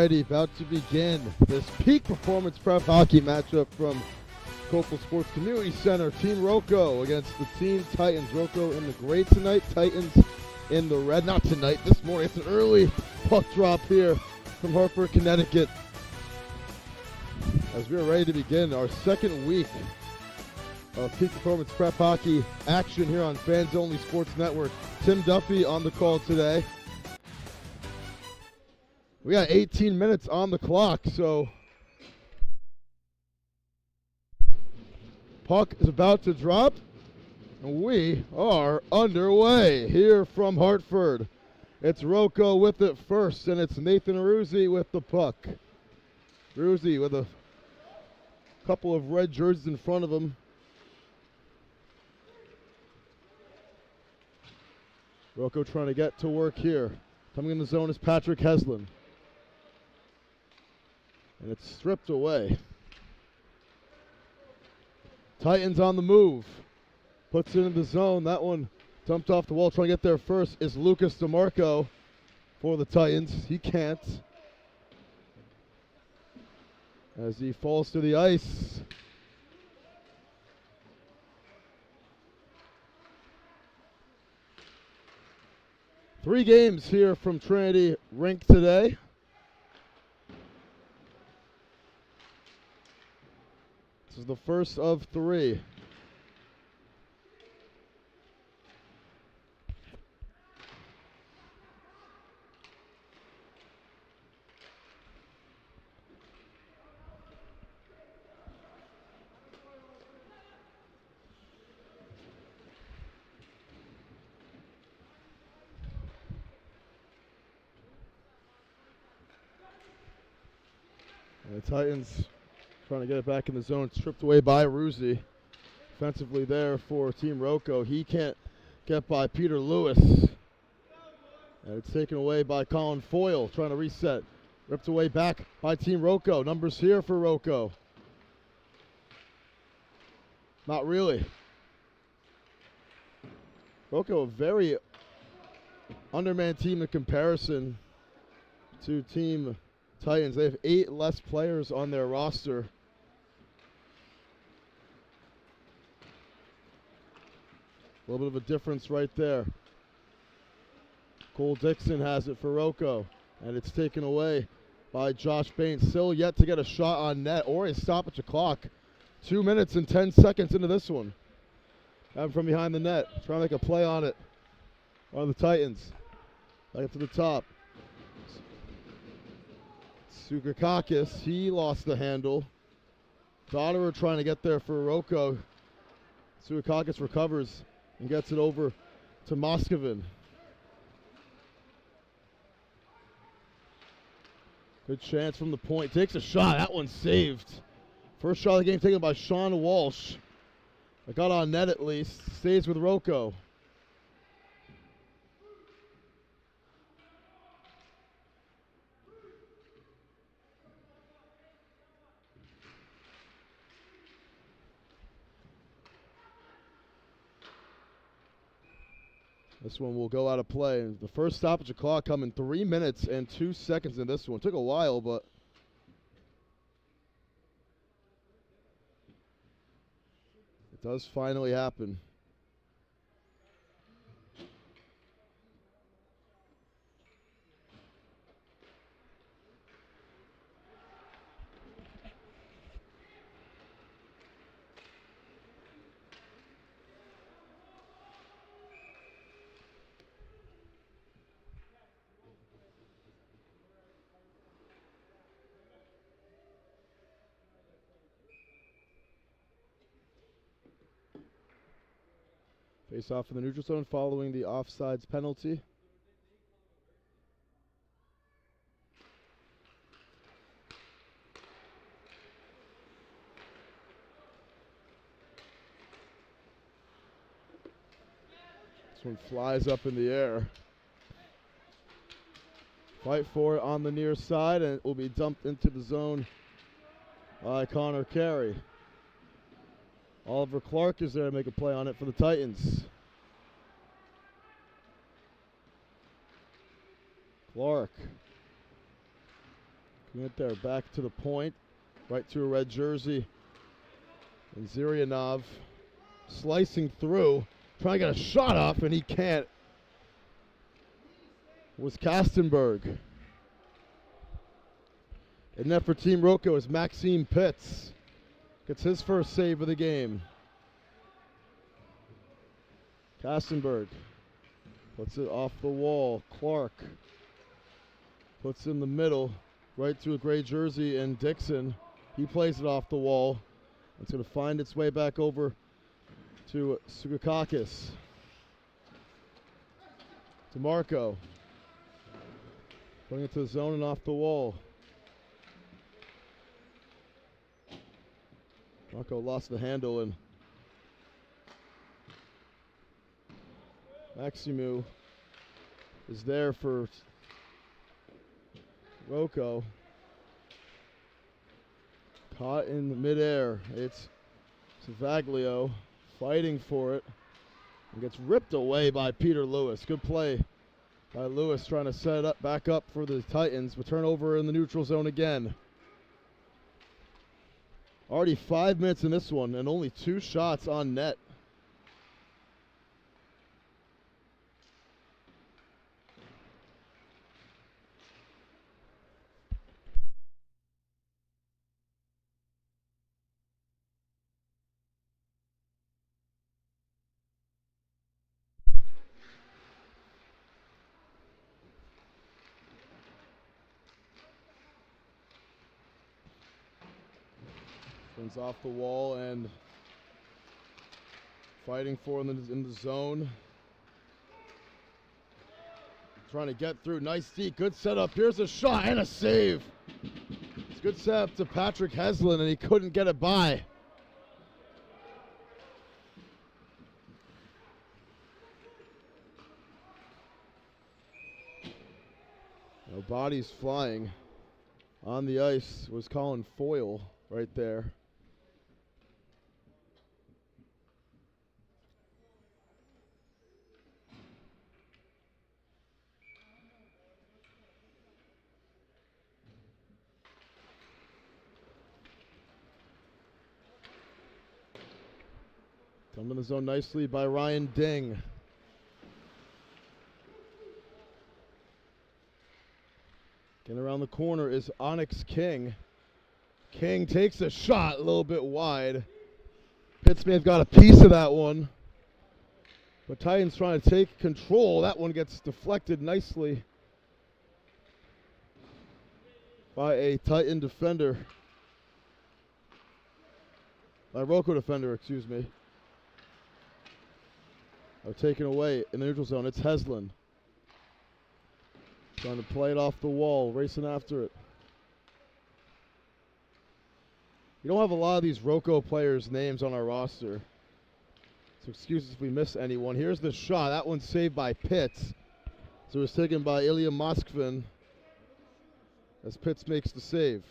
Alrighty, about to begin this peak performance prep hockey matchup from Coastal Sports Community Center. Team ROCO against the Team Titans. ROCO in the gray tonight, Titans in the red. Not tonight, this morning. It's an early puck drop here from Hartford, Connecticut. As we are ready to begin our second week of peak performance prep hockey action here on Fans Only Sports Network. Tim Duffy on the call today. We got 18 minutes on the clock, so puck is about to drop, and we are underway here from Hartford. It's ROCO with it first, and it's Nathan Aruzzi with the puck. Aruzzi with a couple of red jerseys in front of him. ROCO trying to get to work here. Coming in the zone is Patrick Heslin. And it's stripped away. Titans on the move. Puts it in the zone. That one dumped off the wall. Trying to get there first is Lucas DeMarco for the Titans. He can't. As he falls to the ice. Three games here from Trinity Rink today. This is the first of three. And the Titans trying to get it back in the zone, stripped away by Aruzzi. Offensively there for Team ROCO. He can't get by Peter Lewis. And it's taken away by Colin Foyle, trying to reset. Ripped away back by Team ROCO. Numbers here for ROCO. Not really. ROCO, a very undermanned team in comparison to Team Titans. They have 8 less players on their roster. A little bit of a difference right there. Cole Dixon has it for ROCO, and it's taken away by Josh Bain. Still yet to get a shot on net or a stoppage of clock. 2 minutes and 10 seconds into this one. Having from behind the net, trying to make a play on it. On the Titans. Back up to the top. Sukakakis, he lost the handle. Dotterer trying to get there for ROCO. Sukakakis recovers and gets it over to Moscovin. Good chance from the point. Takes a shot. That one's saved. First shot of the game taken by Sean Walsh. I got on net at least. Stays with ROCO. This one will go out of play. The first stoppage of clock coming 3 minutes and 2 seconds in this one. Took a while, but it does finally happen. Face off in the neutral zone following the offsides penalty. This one flies up in the air. Fight for it on the near side, and it will be dumped into the zone by Connor Carey. Oliver Clark is there to make a play on it for the Titans. Clark Went there, back to the point, right to a red jersey. And Zirianov slicing through, trying to get a shot up, and he can't. It was Kastenberg. And net for Team ROCO is Maxime Pitts. Gets his first save of the game. Kastenberg puts it off the wall. Clark puts in the middle, right to a gray jersey, and Dixon, he plays it off the wall. It's going to find its way back over to Sukakakis. To Marco. Putting it to the zone and off the wall. Marco lost the handle, and Maximu is there for ROCO. Caught in midair. It's Savaglio fighting for it and gets ripped away by Peter Lewis. Good play by Lewis, trying to set it up back up for the Titans, but turnover in the neutral zone again. Already 5 minutes in this one and only 2 shots on net. One's off the wall and fighting for him in the zone. Trying to get through. Nice D. Good setup. Here's a shot and a save. It's good setup to Patrick Heslin, and he couldn't get it by. No bodies flying. On the ice was Colin Foyle right there. Coming in the zone nicely by Ryan Ding. Getting around the corner is Onyx King. King takes a shot a little bit wide. Pitts may have got a piece of that one. But Titans trying to take control. That one gets deflected nicely by a Titan defender. By ROCO defender, excuse me. Are taken away in the neutral zone. It's Heslin. Trying to play it off the wall, racing after it. You don't have a lot of these ROCO players' names on our roster, so excuses if we miss anyone. Here's the shot. That one's saved by Pitts. So it was taken by Ilya Moskvin as Pitts makes the save.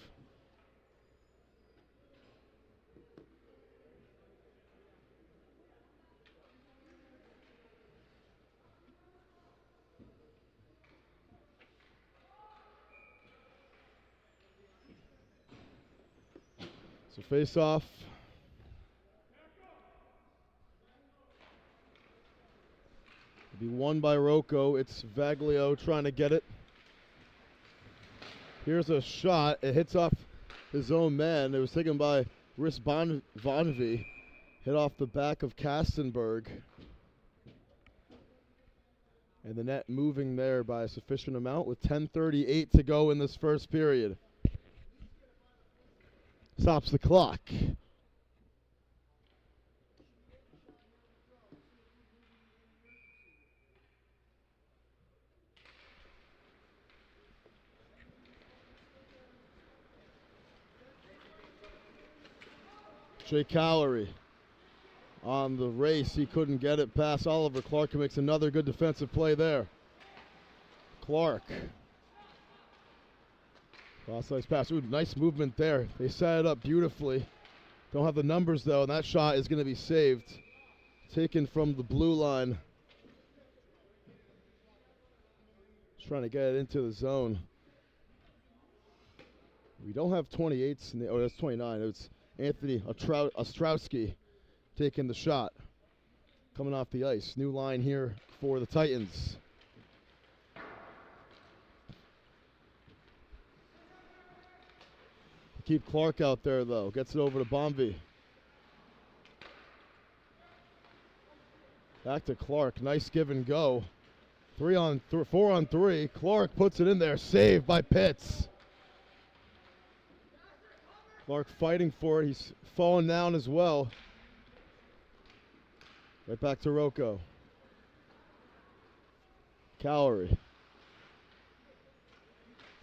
So face off. It'll be won by ROCO. It's Vaglio trying to get it. Here's a shot. It hits off his own man. It was taken by Rhys Vonvie. Hit off the back of Kastenberg. And the net moving there by a sufficient amount with 10:38 to go in this first period. Stops the clock. Jay Calorie on the race. He couldn't get it past Oliver Clark, who makes another good defensive play there. Clark. Cross-ice pass. Ooh, nice movement there. They set it up beautifully. Don't have the numbers, though, and that shot is going to be saved. Taken from the blue line. Just trying to get it into the zone. We don't have 28s in the, oh, that's 29. It's Anthony Ostrowski taking the shot. Coming off the ice. New line here for the Titans. Keep Clark out there, though. Gets it over to Bombi. Back to Clark. Nice give and go. 4 on 3. Clark puts it in there. Saved by Pitts. Clark fighting for it. He's falling down as well. Right back to ROCO. Calorie.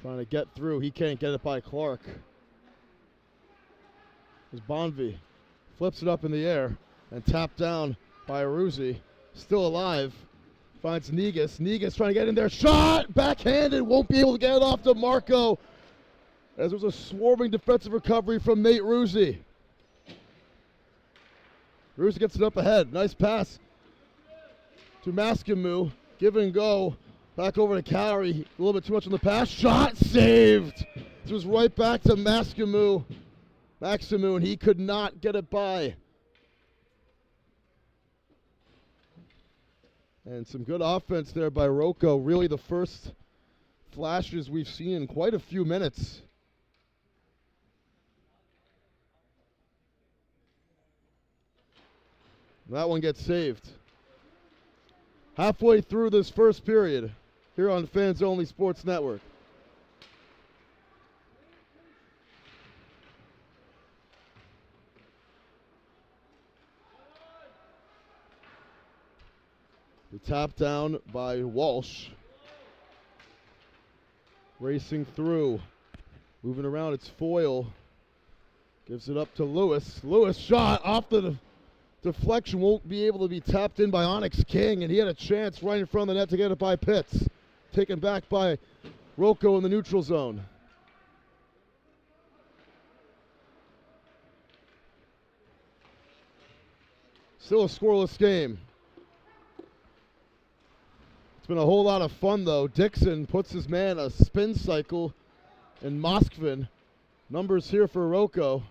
Trying to get through. He can't get it by Clark. There's Bonvi. Flips it up in the air and tapped down by Aruzzi. Still alive. Finds Negus. Negus trying to get in there. Shot! Backhanded. Won't be able to get it off to Marco. As there was a swarming defensive recovery from Nate Ruzzi. Ruzzi gets it up ahead. Nice pass to Mascamu. Give and go. Back over to Calorie. A little bit too much on the pass. Shot saved. This was right back to Maximu, and he could not get it by. And some good offense there by ROCO. Really the first flashes we've seen in quite a few minutes. That one gets saved. Halfway through this first period here on Fans Only Sports Network. The tap down by Walsh. Racing through. Moving around, it's Foyle. Gives it up to Lewis. Lewis shot off the deflection. Won't be able to be tapped in by Onyx King, and he had a chance right in front of the net to get it by Pitts. Taken back by ROCO in the neutral zone. Still a scoreless game. It's been a whole lot of fun, though. Dixon puts his man a spin cycle in Moskvin. Numbers here for ROCO.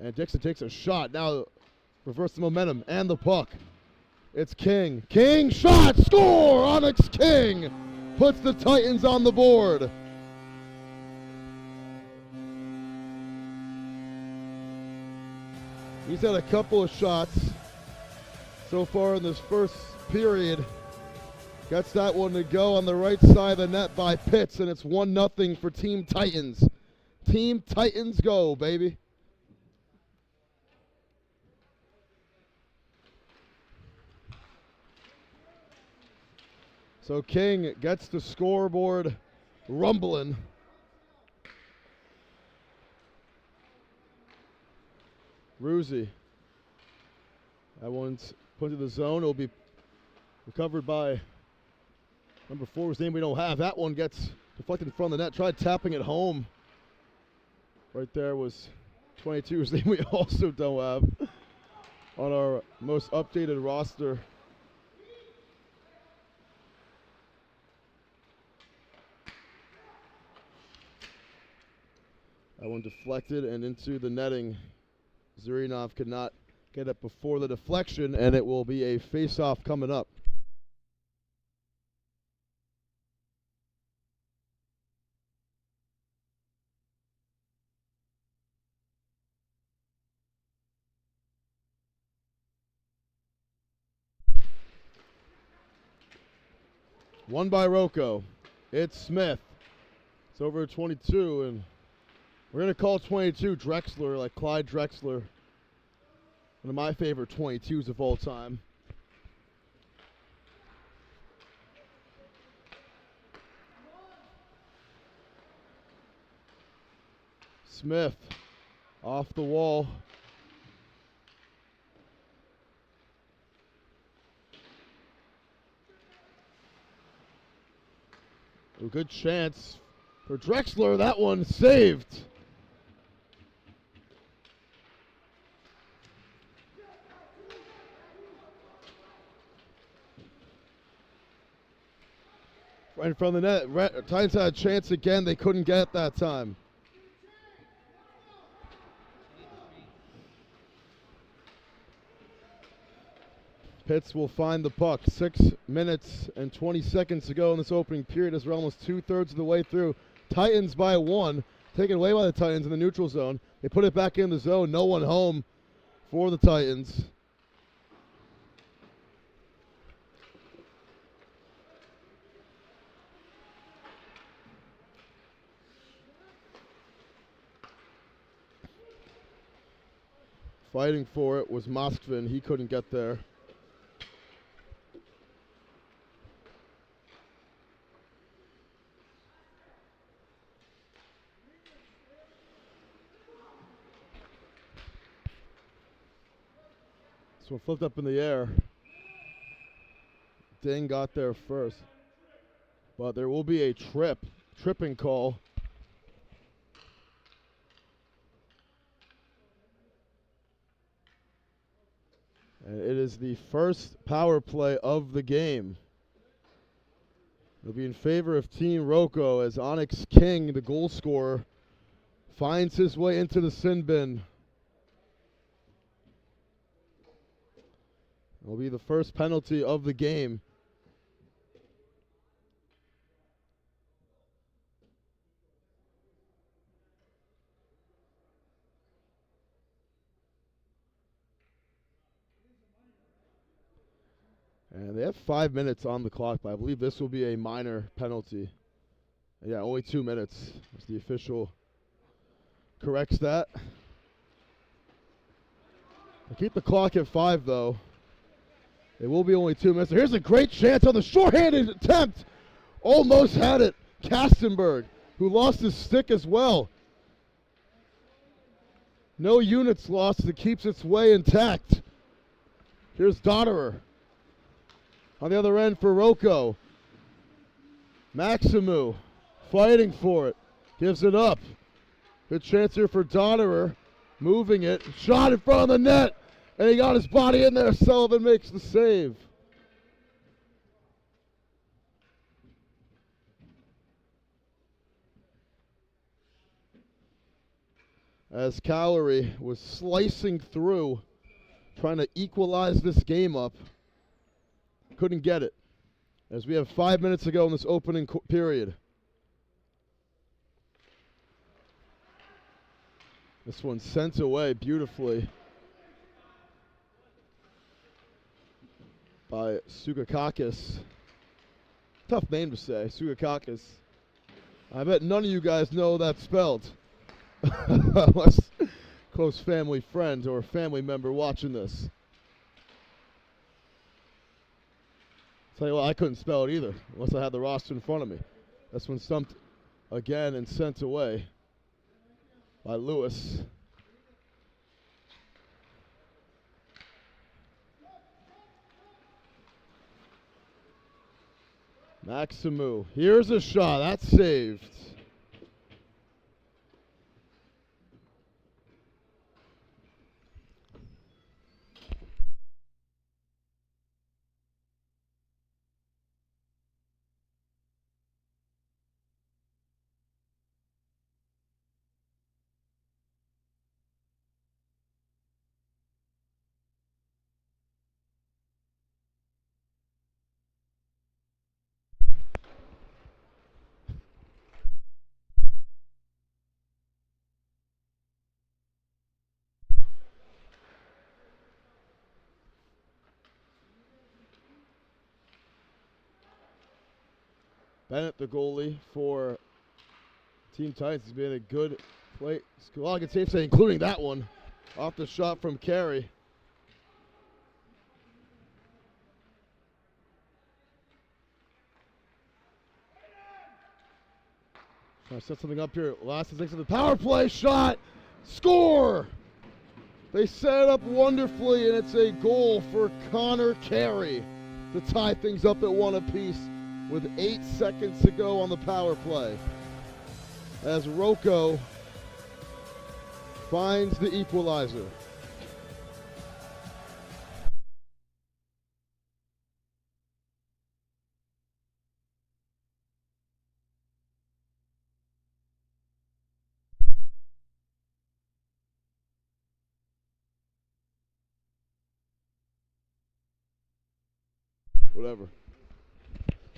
And Dixon takes a shot. Now reverse the momentum and the puck. It's King. King shot! Score! Onyx King puts the Titans on the board. He's had a couple of shots so far in this first period. Gets that one to go on the right side of the net by Pitts, and it's 1-0 for Team Titans. Team Titans go, baby. So King gets the scoreboard rumbling. Ruzzi. That one's put into the zone. It'll be recovered by number 4, whose name we don't have. That one gets deflected in front of the net. Tried tapping it home. Right there was 22, whose name we also don't have on our most updated roster. That one deflected and into the netting. Zurinov could not get it before the deflection, and it will be a face-off coming up. Won by ROCO. It's Smith. It's over 22, and we're going to call 22 Drexler, like Clyde Drexler. One of my favorite 22s of all time. Smith off the wall. A good chance for Drexler. That one saved. Right in front of the net. Titans had a chance again. They couldn't get it that time. Pitts will find the puck. 6 minutes and 20 seconds to go in this opening period as we're almost 2/3 of the way through. Titans by 1. Taken away by the Titans in the neutral zone. They put it back in the zone. No one home for the Titans. Fighting for it was Moskvin. He couldn't get there. This one flipped up in the air. Ding got there first. But there will be a tripping call. And it is the first power play of the game. It'll be in favor of Team ROCO as Onyx King, the goal scorer, finds his way into the sin bin. It'll be the first penalty of the game. And they have 5 minutes on the clock, but I believe this will be a minor penalty. Yeah, only 2 minutes as the official corrects that. They keep the clock at 5, though. It will be only 2 minutes. Here's a great chance on the shorthanded attempt. Almost had it. Kastenberg, who lost his stick as well. No units lost. It keeps its way intact. Here's Dotterer. On the other end for ROCO. Maximu fighting for it. Gives it up. Good chance here for Dotterer. Moving it. Shot in front of the net. And he got his body in there. Sullivan makes the save. As Cowlery was slicing through, trying to equalize this game up. Couldn't get it. As we have 5 minutes to go in this opening period. This one sent away beautifully by Sugakakis. Tough name to say, Sugakakis. I bet none of you guys know that spelled. Unless close family friend or family member watching this. Tell you what, I couldn't spell it either, unless I had the roster in front of me. This one stumped again and sent away by Lewis. Maximu. Here's a shot. That's saved. Bennett, the goalie for Team Titans, has been a good play. A lot of good saves, including that one off the shot from Carey. Trying to set something up here. Last 6 of the power play shot. Score! They set it up wonderfully, and it's a goal for Connor Carey to tie things up at 1 apiece with 8 seconds to go on the power play. As ROCO finds the equalizer. whatever.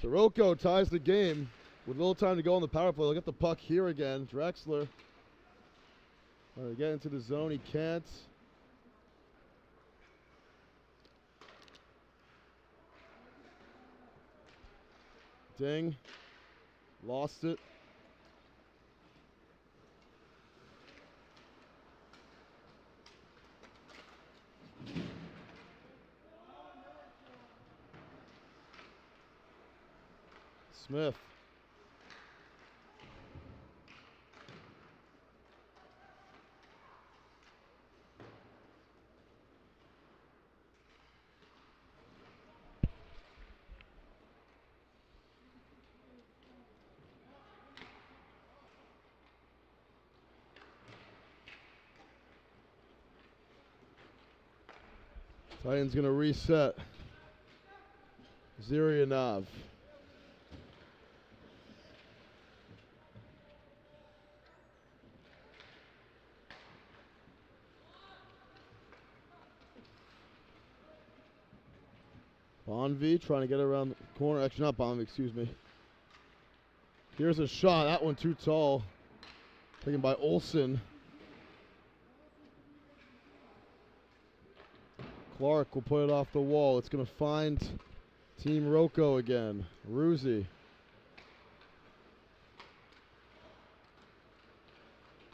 So ROCO ties the game with little time to go on the power play. They'll get the puck here again. Drexler trying to get into the zone. He can't. Ding. Lost it. Smith. Titans going to reset. Zurianov. Bonvie trying to get around the corner. Actually, not Bonvie, excuse me. Here's a shot. That one too tall. Taken by Olsen. Clark will put it off the wall. It's going to find Team ROCO again. Ruzi.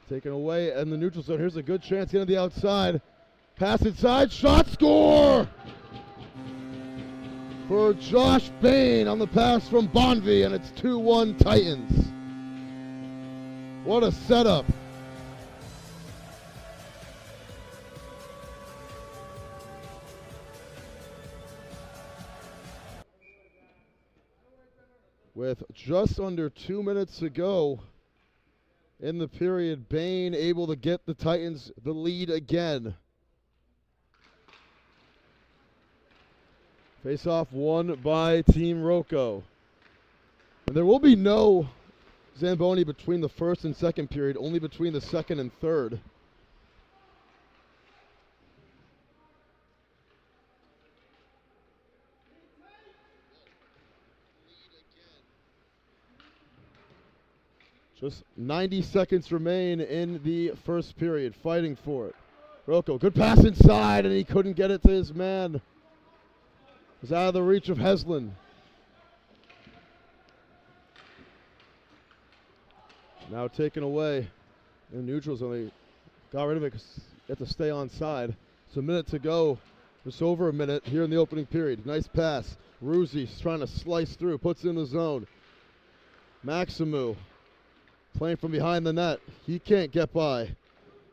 Taken away in the neutral zone. Here's a good chance. Get on the outside. Pass inside. Shot, score! For Josh Bain on the pass from Bonvie, and it's 2-1 Titans. What a setup. With just under 2 minutes to go in the period, Bain able to get the Titans the lead again. Face-off won by Team ROCO. And there will be no Zamboni between the first and second period, only between the second and third. Just 90 seconds remain in the first period, fighting for it. ROCO, good pass inside, and he couldn't get it to his man. It was out of the reach of Heslin. Now taken away in the neutral zone. They got rid of it because they have to stay on side. So a minute to go. Just over a minute here in the opening period. Nice pass. Ruzi's trying to slice through. Puts it in the zone. Maximu playing from behind the net. He can't get by.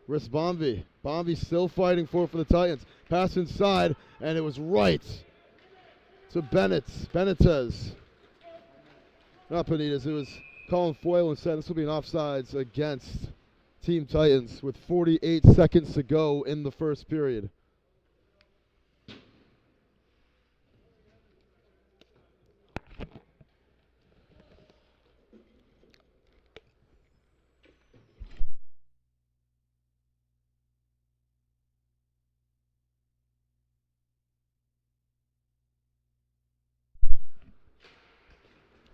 Wrist Bonvie. Bonvie still fighting for the Titans. Pass inside, and it was right to Benitez. Not Benitez. It was Colin Foyle and said this will be an offsides against Team Titans with 48 seconds to go in the first period.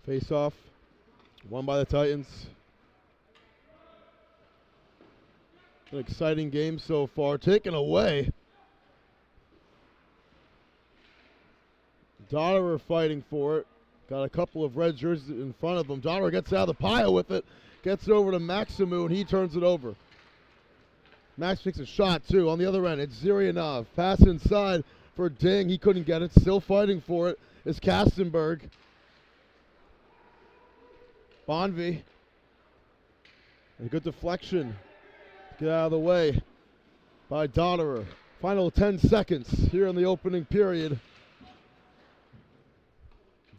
Face off. Won by the Titans. An exciting game so far. Taken away. Dotterer fighting for it. Got a couple of red jerseys in front of him. Dotterer gets out of the pile with it. Gets it over to Maximu, and he turns it over. Max takes a shot, too. On the other end, it's Zurianov. Pass inside for Ding. He couldn't get it. Still fighting for it is Kastenberg. Bonvie. A good deflection. Get out of the way by Dotterer. Final 10 seconds here in the opening period.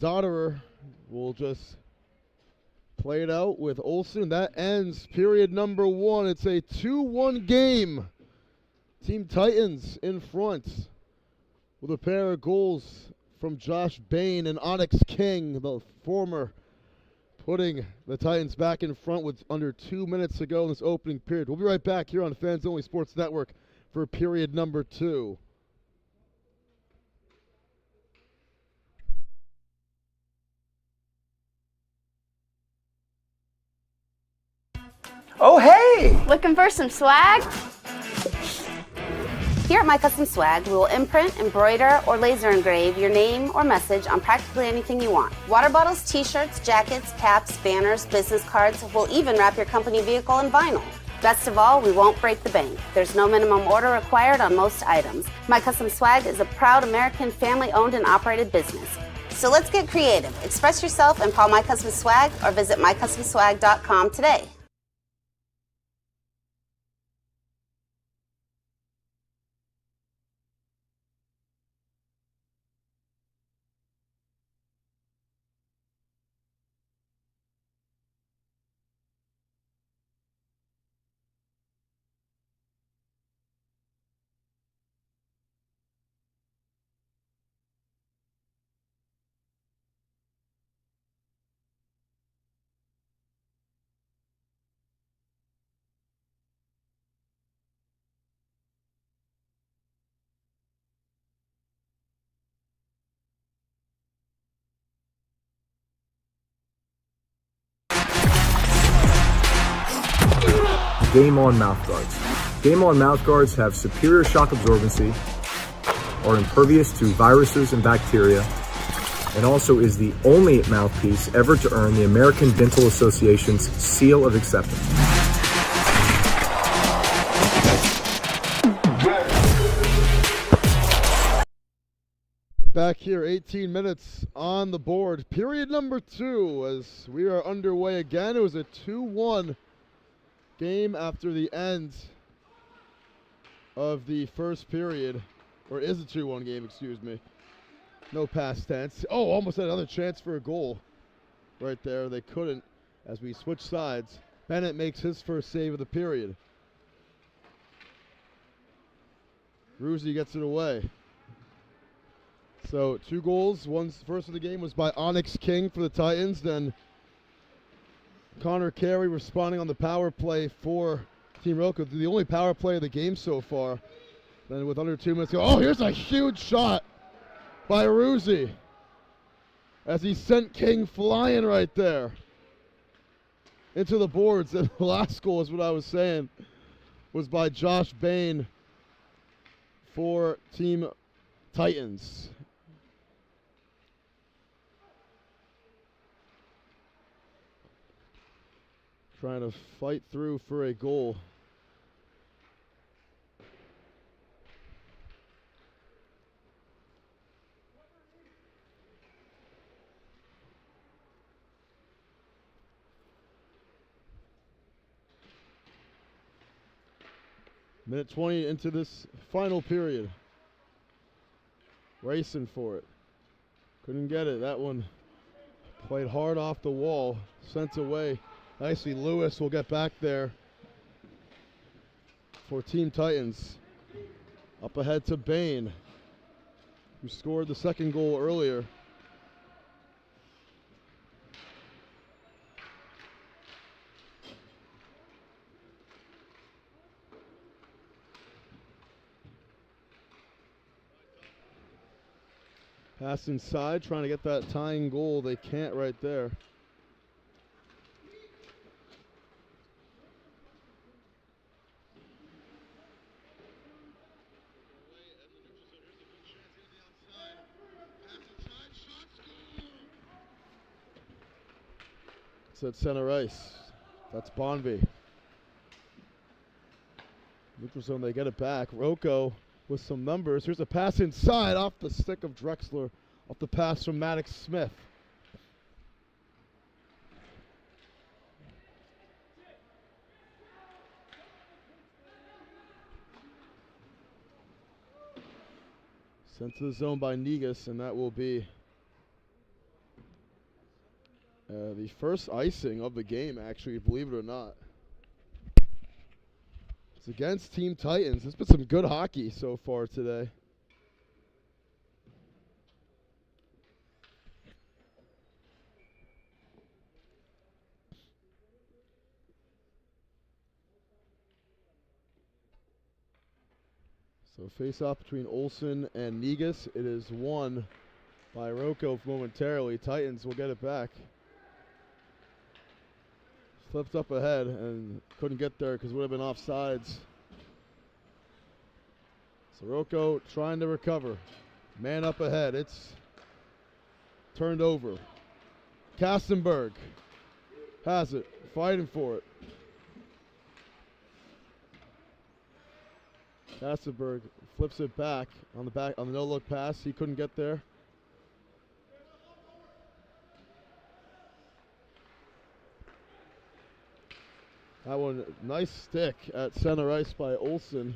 Dotterer will just play it out with Olsen. That ends period number 1. It's a 2-1 game. Team Titans in front with a pair of goals from Josh Bain and Onyx King, the former, putting the Titans back in front with under 2 minutes to go in this opening period. We'll be right back here on Fans Only Sports Network for period number 2. Oh, hey! Looking for some swag? Here at My Custom Swag, we will imprint, embroider, or laser engrave your name or message on practically anything you want. Water bottles, t-shirts, jackets, caps, banners, business cards. We'll even wrap your company vehicle in vinyl. Best of all, we won't break the bank. There's no minimum order required on most items. My Custom Swag is a proud American family-owned and operated business. So let's get creative. Express yourself and call My Custom Swag or visit mycustomswag.com today. Game On mouthguards. Game On mouthguards have superior shock absorbency, are impervious to viruses and bacteria, and also is the only mouthpiece ever to earn the American Dental Association's seal of acceptance. Back here, 18 minutes on the board. Period number 2 as we are underway again. It was a 2-1 game after the end of the first period. Or is a 2-1 game, excuse me. No past tense. Oh, almost had another chance for a goal right there. They couldn't as we switch sides. Bennett makes his first save of the period. Ruzi gets it away. So 2 goals. First of the game was by Onyx King for the Titans. Then Connor Carey responding on the power play for Team ROCO. The only power play of the game so far. Then with under 2 minutes to go. Oh, here's a huge shot by Ruzi as he sent King flying right there into the boards. And the last goal is what I was saying was by Josh Bain for Team Titans. Trying to fight through for a goal. Minute 20 into this final period. Racing for it. Couldn't get it. That one played hard off the wall. Sent away. Nicely, Lewis will get back there for Team Titans. Up ahead to Bain, who scored the second goal earlier. Pass inside, trying to get that tying goal. They can't right there. It's at center ice. That's Bonvie. Neutral zone, they get it back. ROCO with some numbers. Here's a pass inside off the stick of Drexler. Off the pass from Maddox Smith. Sent to the zone by Negus, and that will be the first icing of the game, actually, believe it or not. It's against Team Titans. There's been some good hockey so far today. So face-off between Olsen and Negus. It is won by ROCO momentarily. Titans will get it back. Flipped up ahead and couldn't get there because it would have been offsides. So ROCO trying to recover. Man up ahead. It's turned over. Kastenberg has it, fighting for it. Kastenberg flips it back on the no-look pass. He couldn't get there. That one, nice stick at center ice by Olsen.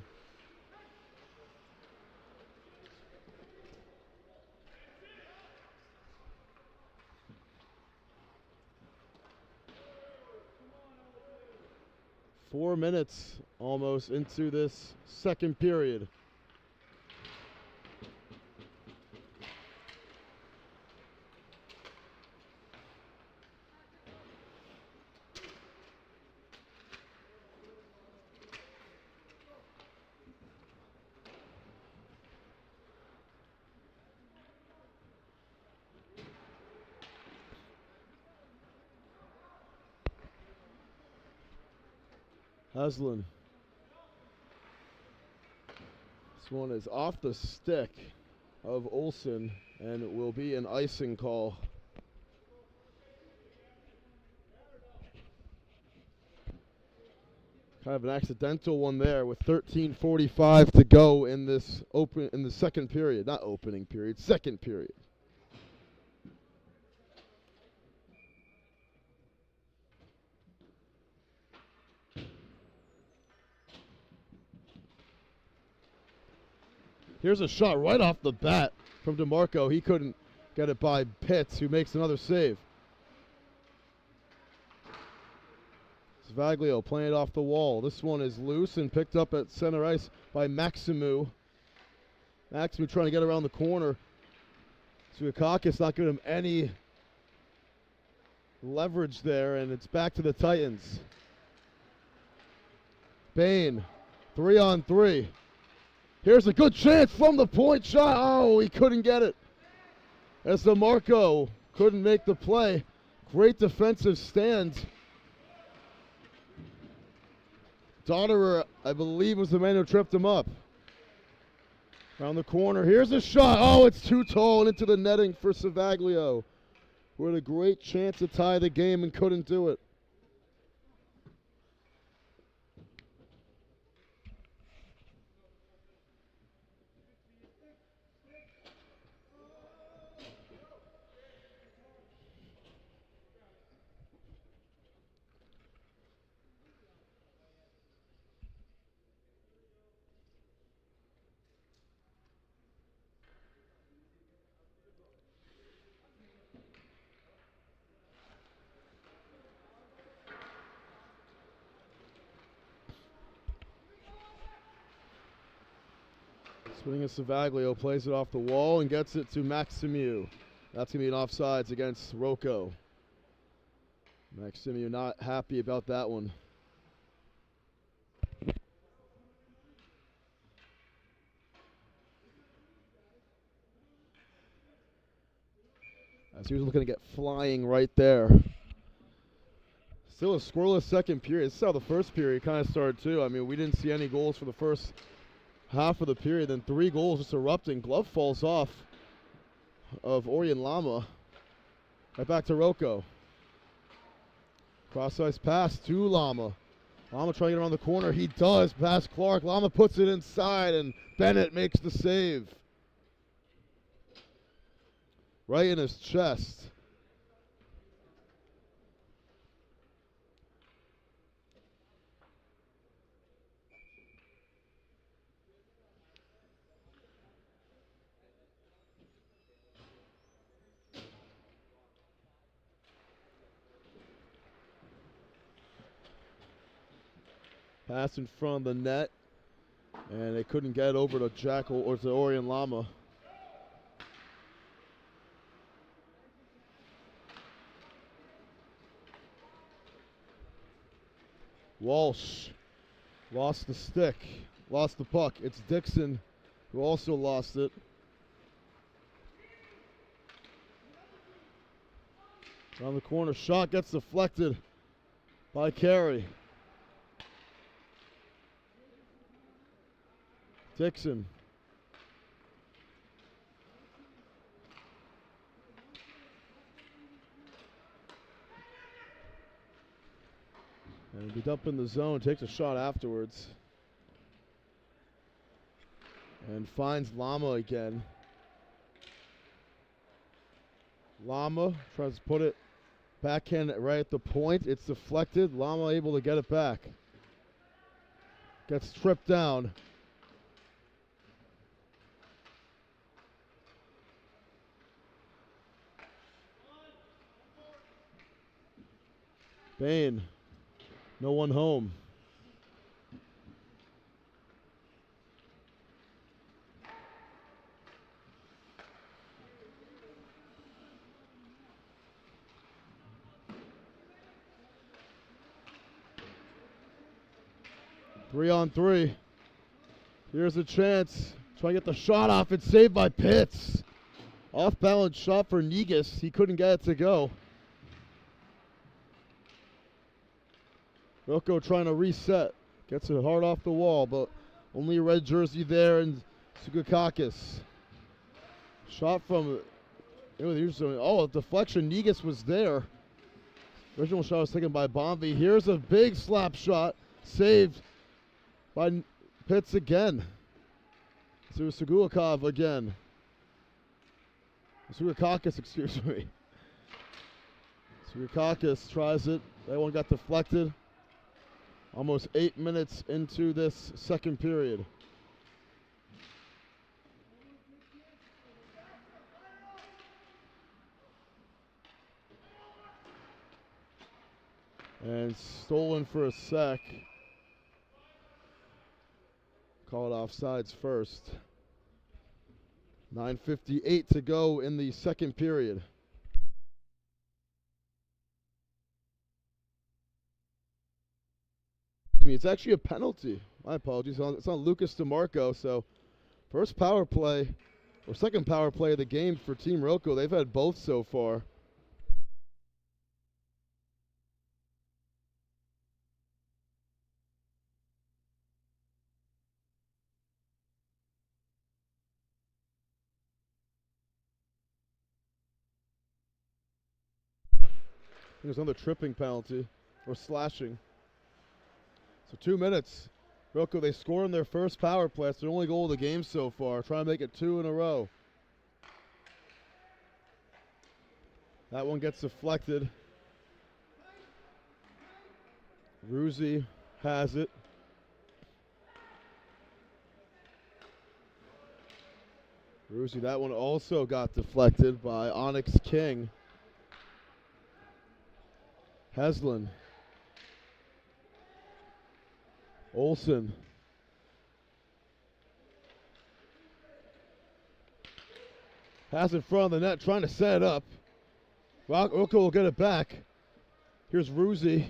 Four minutes almost into this second period. Haslin. This one is off the stick of Olsen, and it will be an icing call. Kind of an accidental one there with 13:45 to go in the second period, not opening period, second period. Here's a shot right off the bat from DeMarco. He couldn't get it by Pitts, who makes another save. Svaglio playing it off the wall. This one is loose and picked up at center ice by Maximu. Maximu trying to get around the corner. Sukakis not giving him any leverage there, and it's back to the Titans. Bain, 3-on-3. Here's a good chance from the point shot. Oh, he couldn't get it. As DeMarco couldn't make the play. Great defensive stand. Donnerer, I believe, was the man who tripped him up. Around the corner. Here's a shot. Oh, it's too tall and into the netting for Savaglio, who had a great chance to tie the game and couldn't do it. Swinging at Savaglio, plays it off the wall and gets it to Maximu. That's going to be an offsides against ROCO. Maximu not happy about that one. As he was looking to get flying right there. Still a scoreless second period. This is how the first period kind of started too. I mean, we didn't see any goals for the first half of the period, then 3 goals just erupting. Glove falls off of Orion Lama. Right back to ROCO. Cross-ice pass to Lama. Lama trying to get around the corner. He does. Past Clark. Lama puts it inside, and Bennett makes the save. Right in his chest. Pass in front of the net, and they couldn't get over to Jackal or to Orion Lama. Walsh lost the stick, lost the puck. It's Dixon who also lost it. Around the corner, shot gets deflected by Carey. Dixon. And he's up in the zone, takes a shot afterwards. And finds Lama again. Lama tries to put it backhand right at the point. It's deflected. Lama able to get it back. Gets tripped down. Bain. No one home. Three on three. Here's a chance. Try to get the shot off. It's saved by Pitts. Off balance shot for Negus. He couldn't get it to go. ROCO trying to reset. Gets it hard off the wall, but only a red jersey there and Sugakakis. Shot from, a deflection. Negus was there. Original shot was taken by Bombi. Here's a big slap shot. Saved by Pitts again. Sugakakis again. Sugakakis, excuse me. Sugakakis tries it. That one got deflected. Almost 8 minutes into this second period. And stolen for a sec. Call it offsides first. 9:58 to go in the second period. It's actually a penalty. My apologies. It's on Lucas DeMarco. So first power play, or second power play of the game for Team ROCO. They've had both so far. There's another tripping penalty, or slashing. So 2 minutes. ROCO, they score in their first power play. It's their only goal of the game so far. Trying to make it 2 in a row. That one gets deflected. Ruzzi has it. Ruzzi, that one also got deflected by Onyx King. Heslin. Olsen. Has in front of the net, trying to set it up. ROCO will get it back. Here's Ruzzi.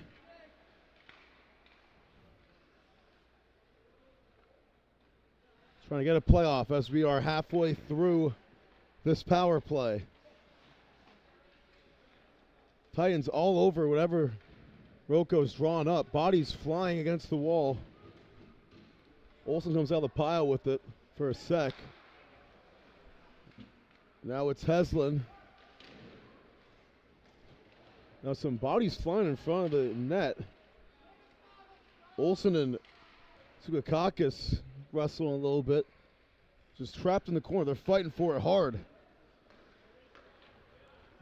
Trying to get a playoff as we are halfway through this power play. Titans all over whatever ROCO's drawn up. Bodies flying against the wall. Olsen comes out of the pile with it for a sec. Now it's Heslin. Now some bodies flying in front of the net. Olsen and Sugakakis wrestling a little bit. Just trapped in the corner. They're fighting for it hard.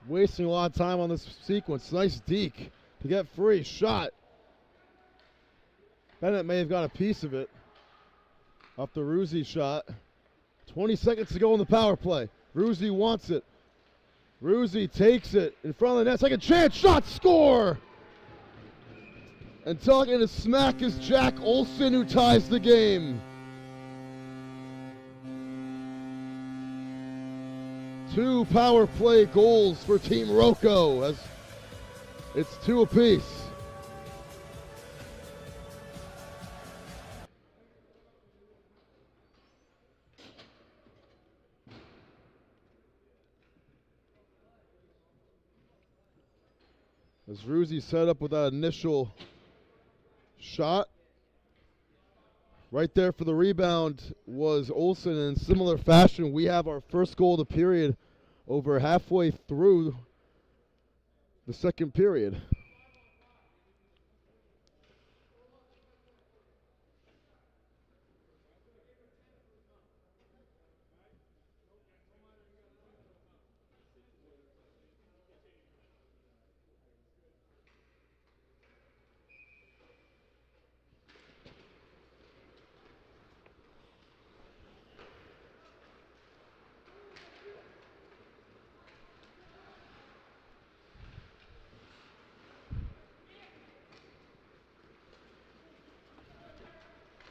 Wasting a lot of time on this sequence. Nice deke to get free. Shot. Bennett may have got a piece of it off the Ruzzi shot. 20 seconds to go in the power play. Ruzzi wants it. Ruzzi takes it in front of the net. Second chance. Shot. Score. And talking to smack is Jack Olsen, who ties the game. 2 power play goals for Team ROCO as it's 2 apiece. As Ruzzi set up with that initial Shot right there for the rebound was Olsen. In similar fashion, we have our first goal of the period over halfway through the second period.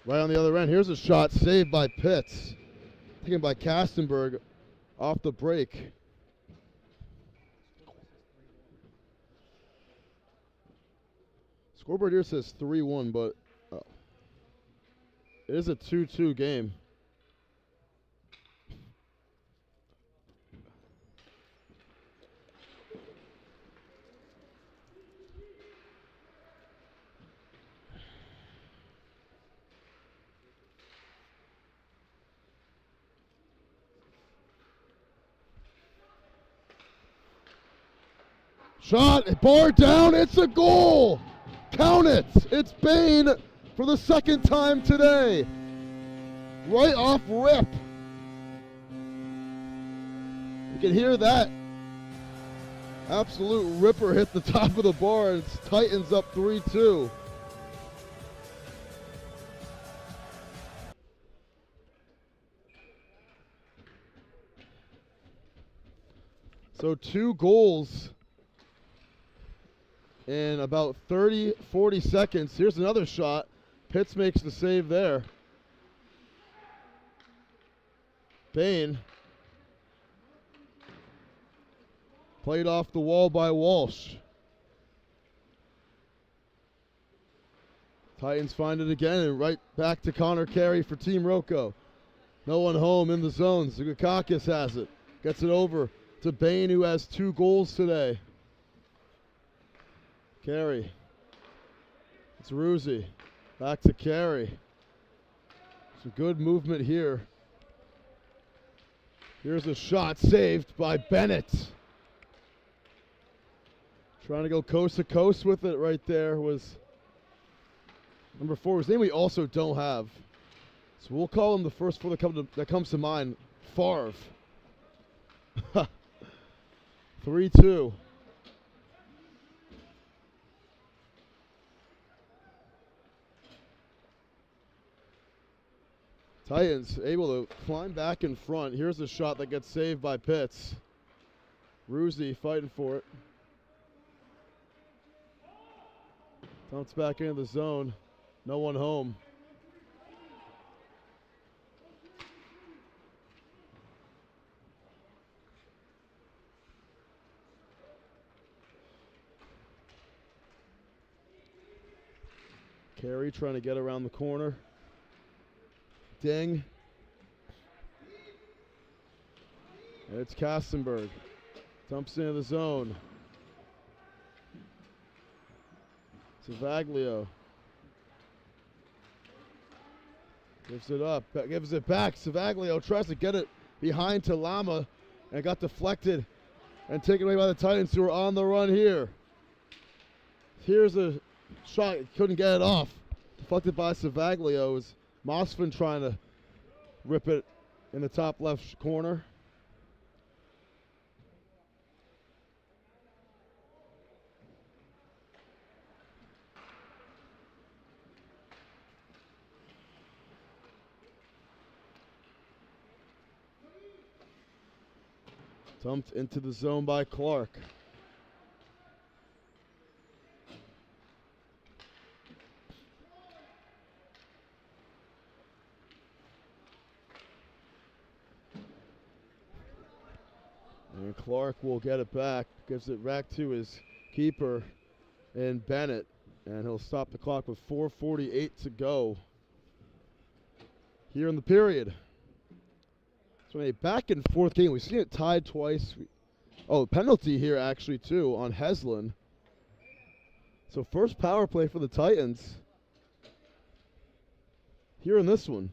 Right on the other end. Here's a shot saved by Pitts. Taken by Kastenberg off the break. Scoreboard here says 3-1, but it is a 2-2 game. Shot, bar down, it's a goal! Count it! It's Bain for the second time today. Right off rip. You can hear that absolute ripper hit the top of the bar, and it's Titans up 3-2. So 2 goals in about 30, 40 seconds. Here's another shot. Pitts makes the save there. Bain. Played off the wall by Walsh. Titans find it again, and right back to Connor Carey for Team ROCO. No one home in the zone. Zugakakis has it. Gets it over to Bain, who has 2 goals today. Carey. It's Ruzzi. Back to Carey. Some good movement here. Here's a shot saved by Bennett. Trying to go coast to coast with it right there was number 4. His name we also don't have. So we'll call him the first four that comes to mind. Favre. 3-2. Titans able to climb back in front. Here's a shot that gets saved by Pitts. Ruzzi fighting for it. Dumps back into the zone. No one home. Carey trying to get around the corner. Ding. And it's Kastenberg. Dumps into the zone. Savaglio. Gives it up. Gives it back. Savaglio tries to get it behind to Lama and got deflected and taken away by the Titans, who are on the run here. Here's a shot. Couldn't get it off. Deflected by Savaglio. It was Mosfin trying to rip it in the top left corner. Dumped into the zone by Clark. And Clark will get it back, gives it back to his keeper in Bennett, and he'll stop the clock with 4:48 to go here in the period. So a back and forth game. We've seen it tied twice. Penalty here actually too on Heslin. So first power play for the Titans. here in this one.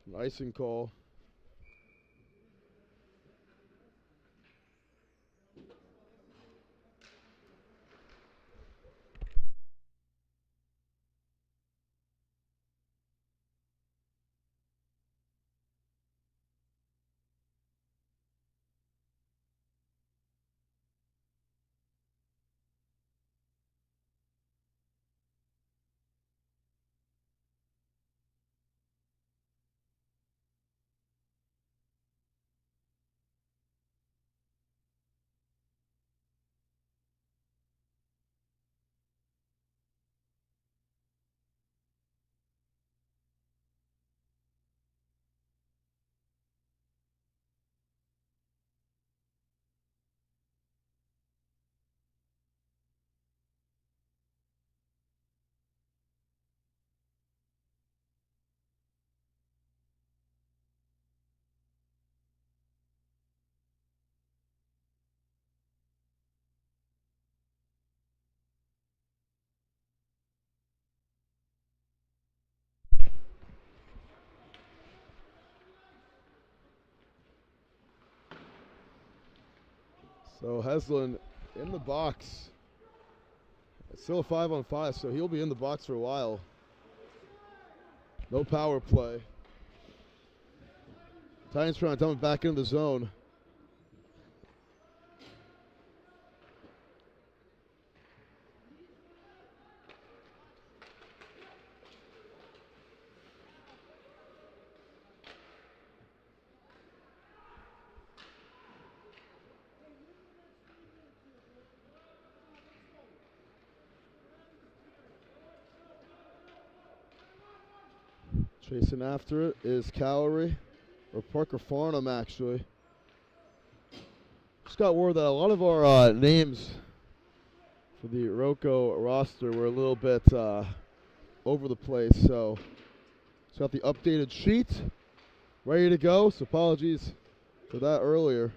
An icing call. So Heslin in the box. It's still a 5-on-5, so he'll be in the box for a while. No power play. Titans trying to dump it back into the zone. Chasing after it is Calorie, or Parker Farnham actually. Just got word that a lot of our names for the ROCO roster were a little bit over the place, so it's got the updated sheet ready to go, so apologies for that earlier.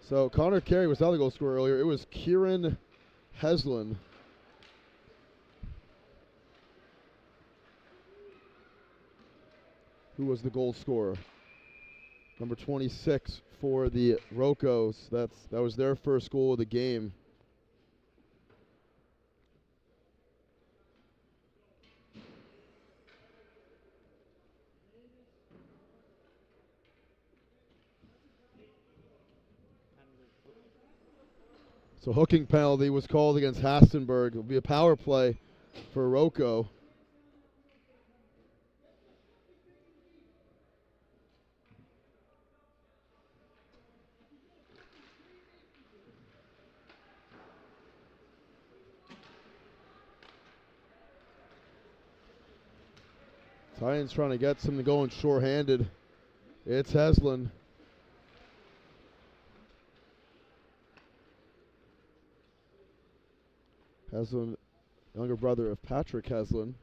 So Connor Carey was not the goal scorer earlier. It was Kieran Heslin. Who was the goal scorer. Number 26 for the ROCOs. That was their first goal of the game. So hooking penalty was called against Hastenberg. It'll be a power play for ROCO. Titans trying to get something going short-handed. It's Heslin. Heslin, younger brother of Patrick Heslin.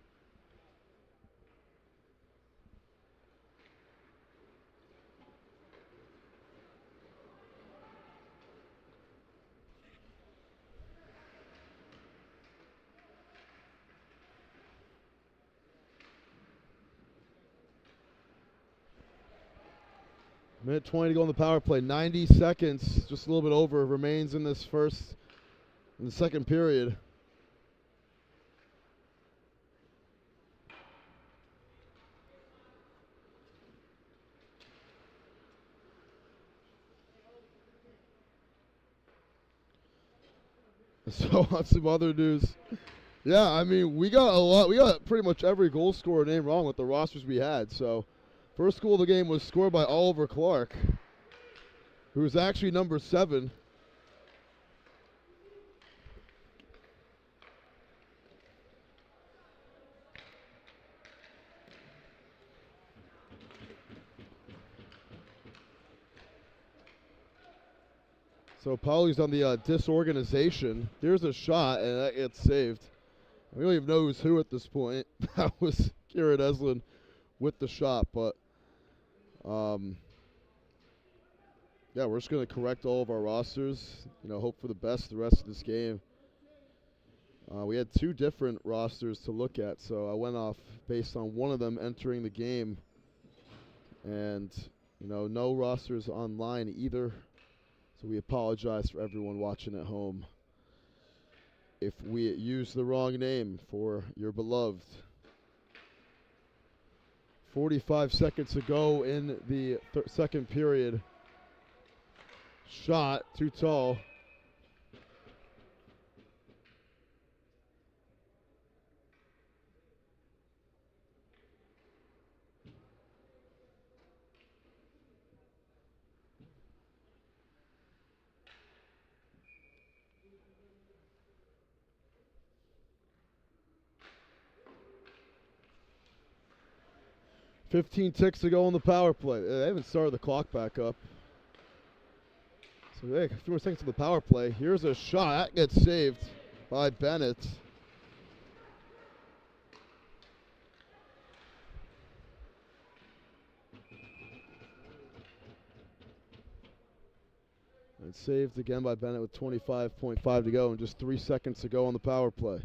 Minute 20 to go on the power play. 90 seconds, just a little bit over, remains in the second period. So on some other news, Yeah, I mean, we got a lot. We got pretty much every goal scorer name wrong with the rosters we had. So, first goal of the game was scored by Oliver Clark, who was actually number 7. So Pauly's on the disorganization. Here's a shot, and that gets saved. We don't even know who's who at this point. That was Kieran Eslin with the shot, but yeah, we're just going to correct all of our rosters. Hope for the best the rest of this game. We had 2 different rosters to look at, so I went off based on one of them entering the game, and no rosters online either. So we apologize for everyone watching at home if we use the wrong name for your beloved. 45 seconds to go in the second period. Shot, too tall. $15 ticks to go on the power play. They haven't started the clock back up. So, hey, a few more seconds to the power play. Here's a shot. That gets saved by Bennett. And saved again by Bennett with 25.5 to go and just 3 seconds to go on the power play.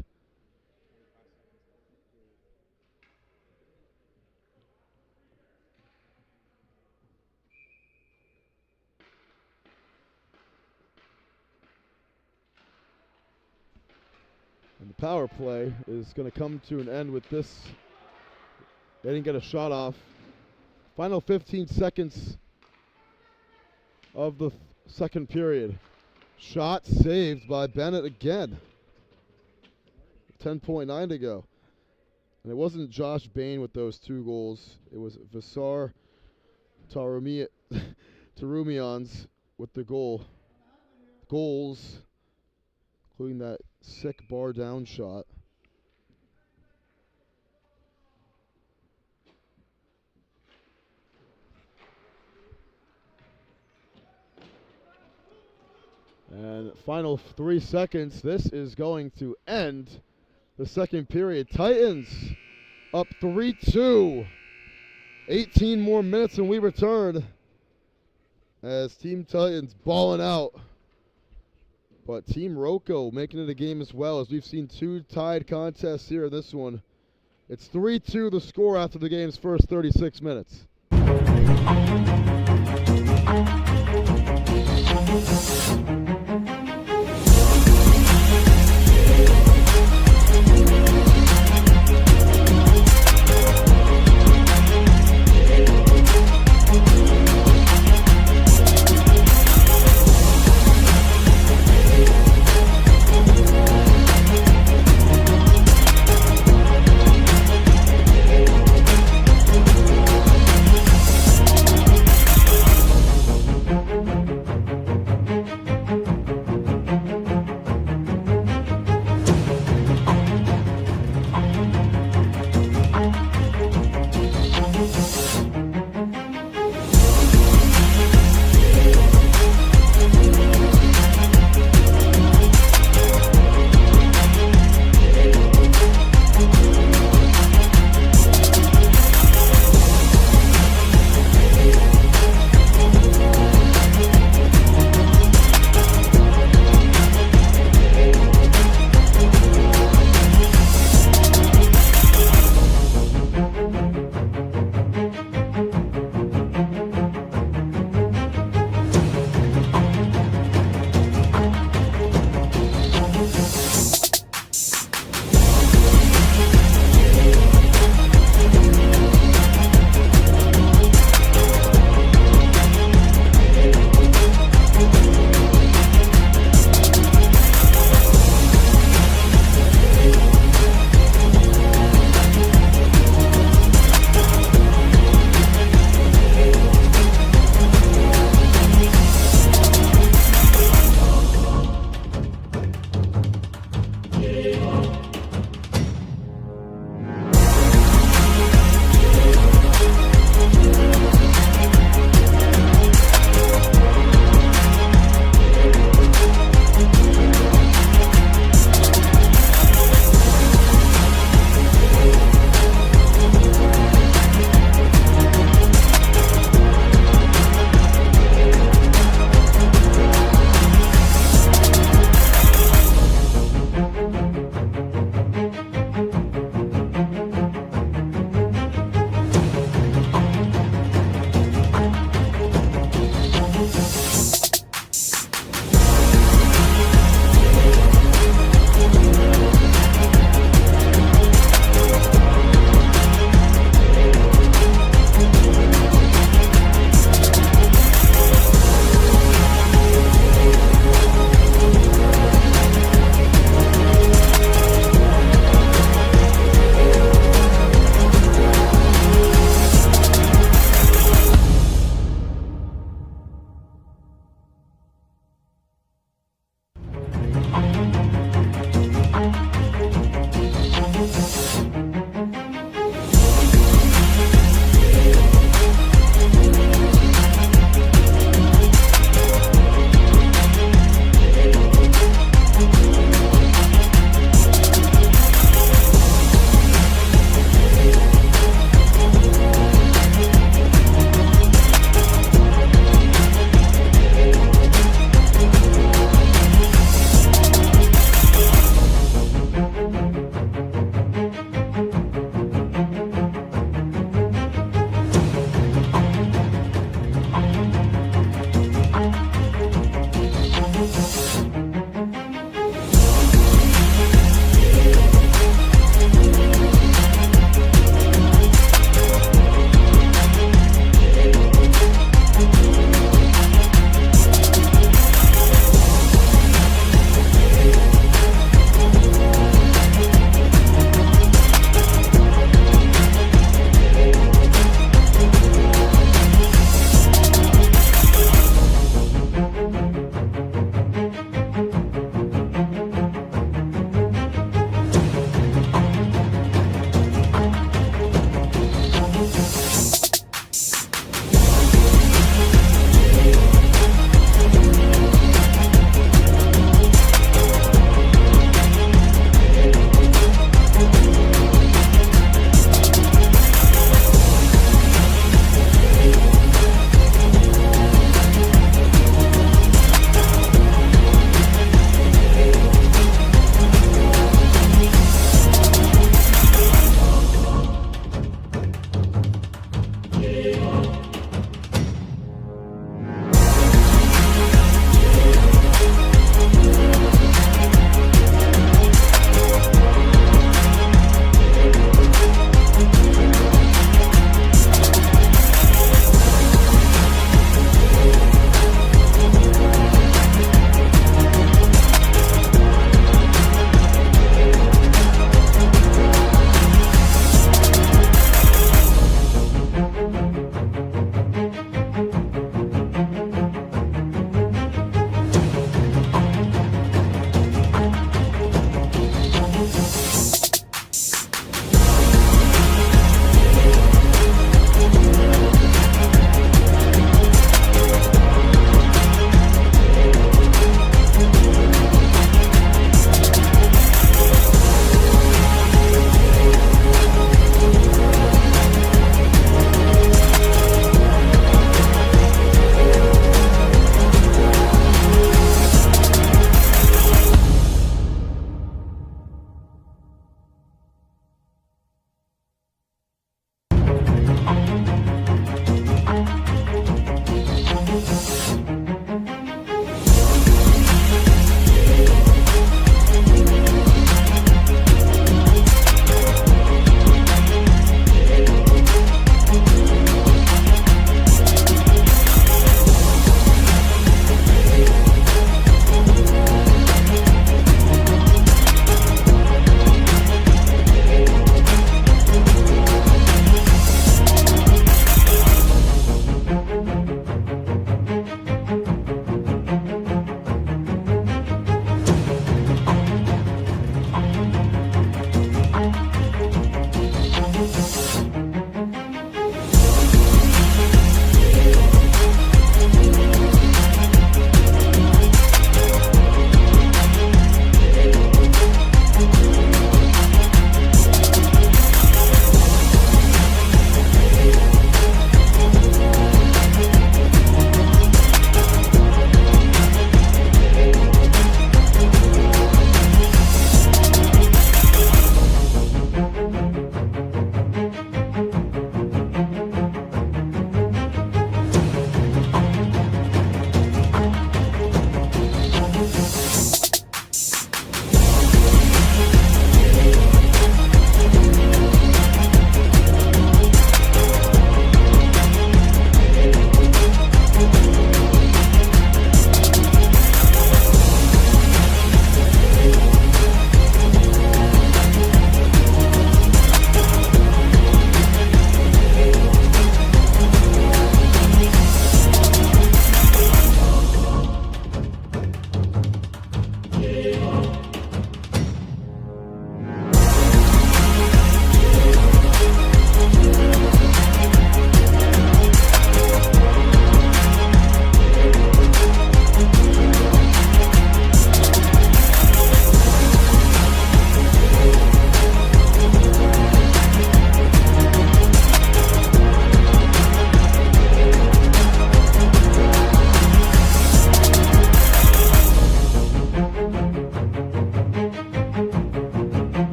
And the power play is going to come to an end with this. They didn't get a shot off. Final 15 seconds of the second period. Shot saved by Bennett again. 10.9 to go. And it wasn't Josh Bain with those 2 goals. It was Vasar Tarumians with the goals, including that sick bar down shot. And final 3 seconds. This is going to end the second period. Titans up 3-2. 18 more minutes and we return as Team Titans balling out. But Team ROCO making it a game as well, as we've seen 2 tied contests here in this one. It's 3-2 the score after the game's first 36 minutes.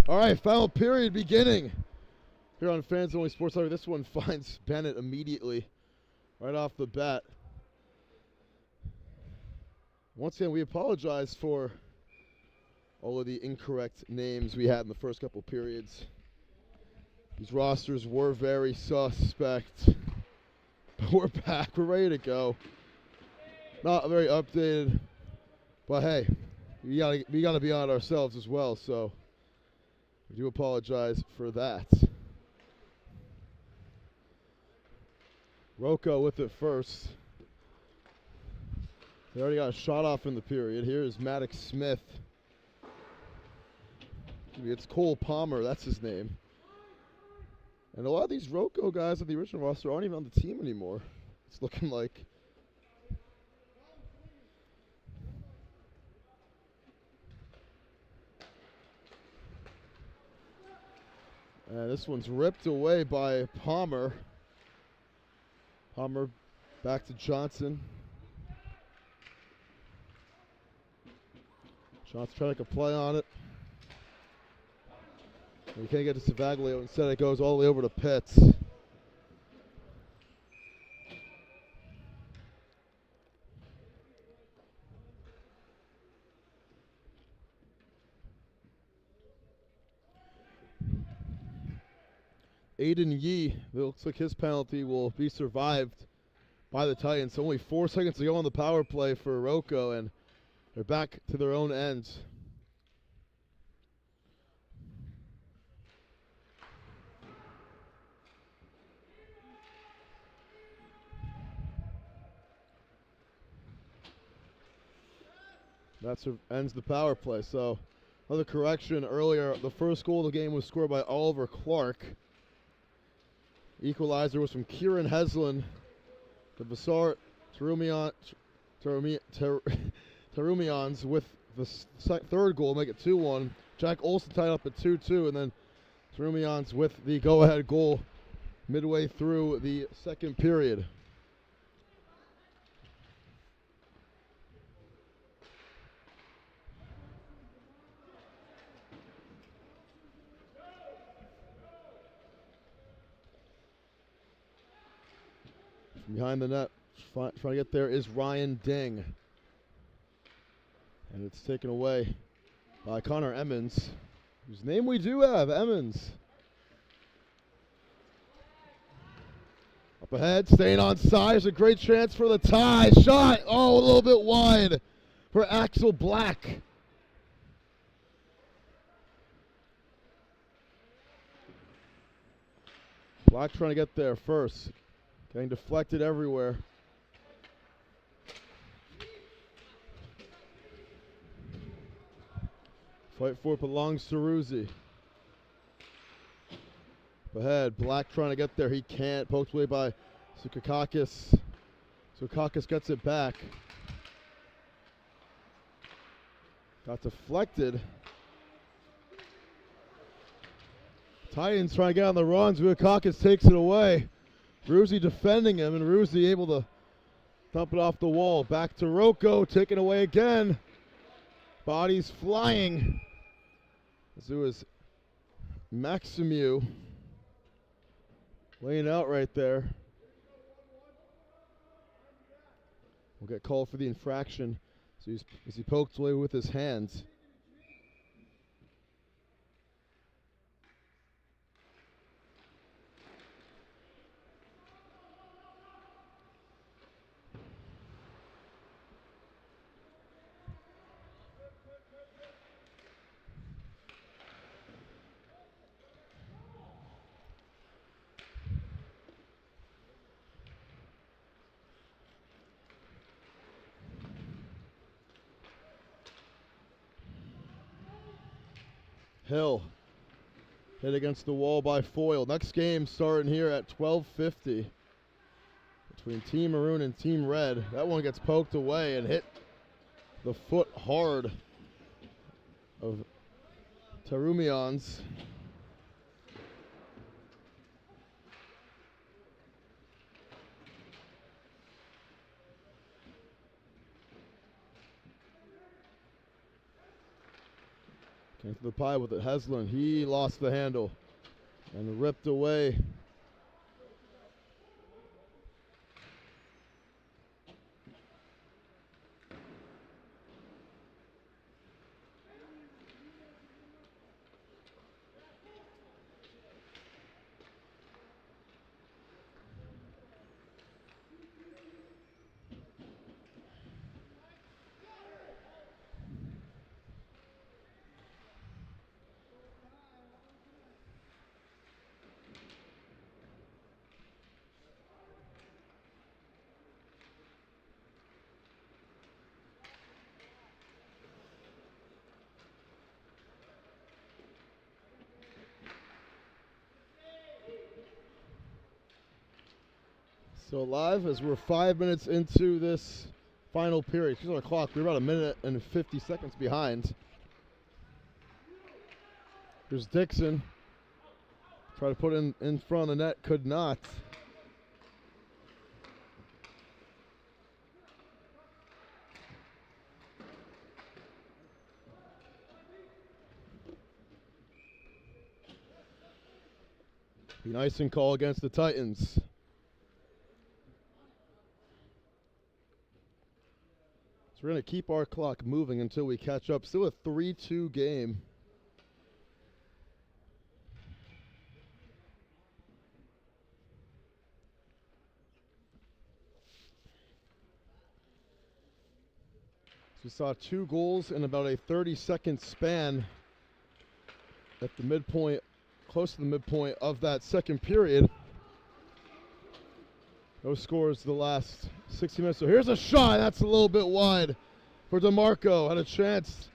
All right, final period beginning here on Fans Only Sports Live. This one finds Bennett immediately, right off the bat. Once again, we apologize for all of the incorrect names we had in the first couple periods. These rosters were very suspect. But we're back. We're ready to go. Not very updated, but hey, we gotta be on it ourselves as well. So we do apologize for that. ROCO with it first. They already got a shot off in the period. Here is Maddox Smith. It's Cole Palmer, that's his name. And a lot of these ROCO guys at the original roster aren't even on the team anymore. It's looking like. And this one's ripped away by Palmer. Palmer back to Johnson. Johnson trying to make a play on it. You can't get to Savaglio. Instead, it goes all the way over to Pitts. Aiden Yee, it looks like his penalty will be survived by the Titans. Only 4 seconds to go on the power play for ROCO, and they're back to their own ends. That ends the power play. So, another correction earlier. The first goal of the game was scored by Oliver Clark. Equalizer was from Kieran Heslin. The Vassar Tarumians with the third goal make it 2-1. Jack Olsen tied up at 2-2, and then Tarumians with the go-ahead goal midway through the second period. From behind the net, trying to get there is Ryan Ding. And it's taken away by Connor Emmons, whose name we do have, Emmons. Up ahead, staying on side. There's a great chance for the tie. Shot, oh, a little bit wide for Axel Black. Black trying to get there first. Getting deflected everywhere. Fight for it belongs to Ruzi. Ahead, Black trying to get there. He can't. Poked away by Sukakakis. Sukakakis gets it back. Got deflected. Titans trying to get on the run. Sukakakis takes it away. Ruzi defending him, and Ruzi able to dump it off the wall. Back to ROCO, taken away again. Bodies flying. This was Maximu laying out right there. Will get called for the infraction as he poked away with his hands. Hill hit against the wall by Foyle. Next game starting here at 12:50 between Team Maroon and Team Red. That one gets poked away and hit the foot hard of Tarumians. Came to the pie with it. Heslin, he lost the handle and ripped away. So live as we're 5 minutes into this final period. Here's our clock. We're about 1 minute and 50 seconds behind. Here's Dixon. Try to put it in front of the net. Could not. Be nice and call against the Titans. We're going to keep our clock moving until we catch up. Still a 3-2 game. So we saw 2 goals in about a 30-second span at the midpoint, close to the midpoint of that second period. Those scores the last 60 minutes. So here's a shot. That's a little bit wide for DeMarco. Had a chance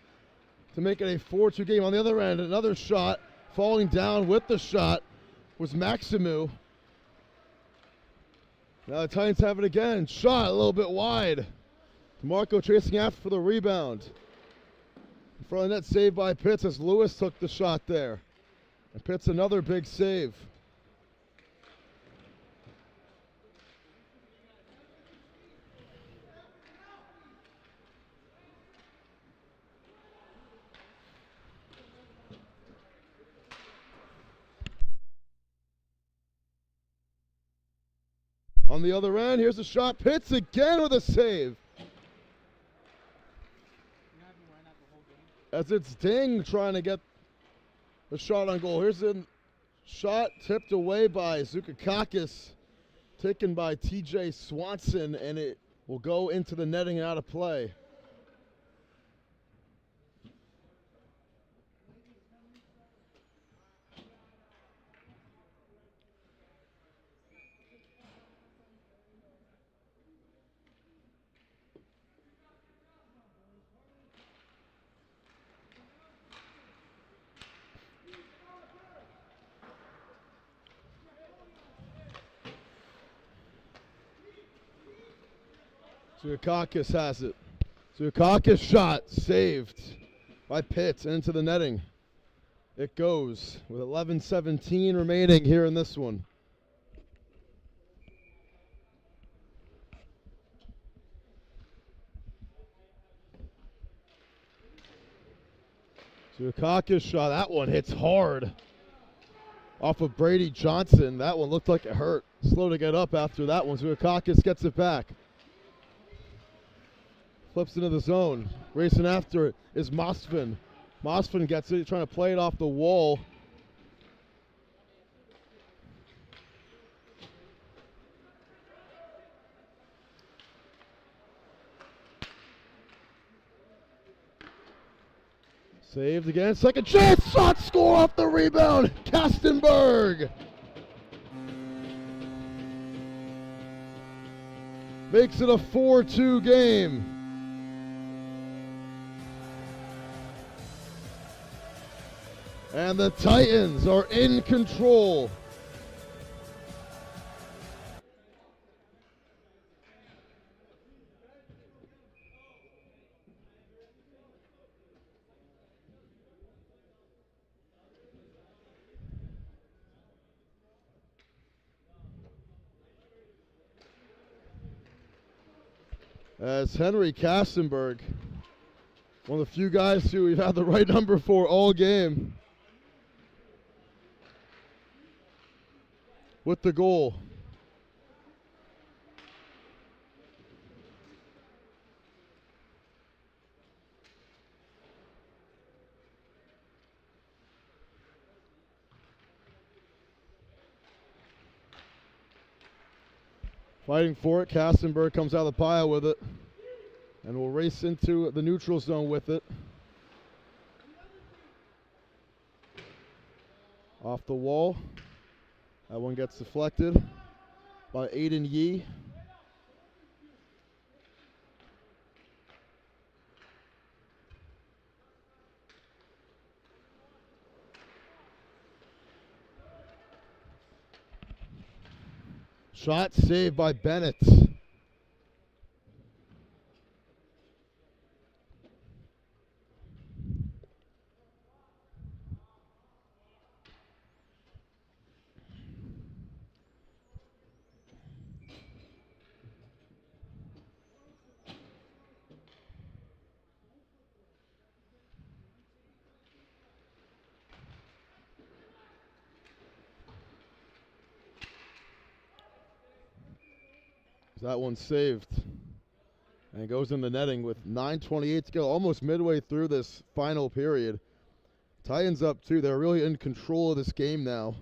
to make it a 4-2 game. On the other end, another shot. Falling down with the shot was Maximu. Now the Titans have it again. Shot a little bit wide. DeMarco chasing after for the rebound. In front of the net, saved by Pitts as Lewis took the shot there. And Pitts another big save. On the other end, here's a shot. Pitts again with a save. as it's Ding trying to get the shot on goal. Here's a shot tipped away by Zukakakis, taken by TJ Swanson, and it will go into the netting and out of play. Zukakis has it. Zukakis shot saved by Pitts into the netting. It goes with 11:17 remaining here in this one. Zukakis shot. That one hits hard off of Brady Johnson. That one looked like it hurt. Slow to get up after that one. Zukakis gets it back. Flips into the zone. Racing after it is Mosfin. Mosfin gets it. He's trying to play it off the wall. Saved again. Second chance. Shot, score off the rebound. Kastenberg makes it a 4-2 game. And the Titans are in control. As Henry Kastenberg, one of the few guys who we've had the right number for all game, with the goal. Fighting for it, Kastenberg comes out of the pile with it and will race into the neutral zone with it. Off the wall. That one gets deflected by Aiden Yee. Shot saved by Bennett. That one's saved and goes in the netting with 9:28 to go, almost midway through this final period. Titans up 2. They're really in control of this game now.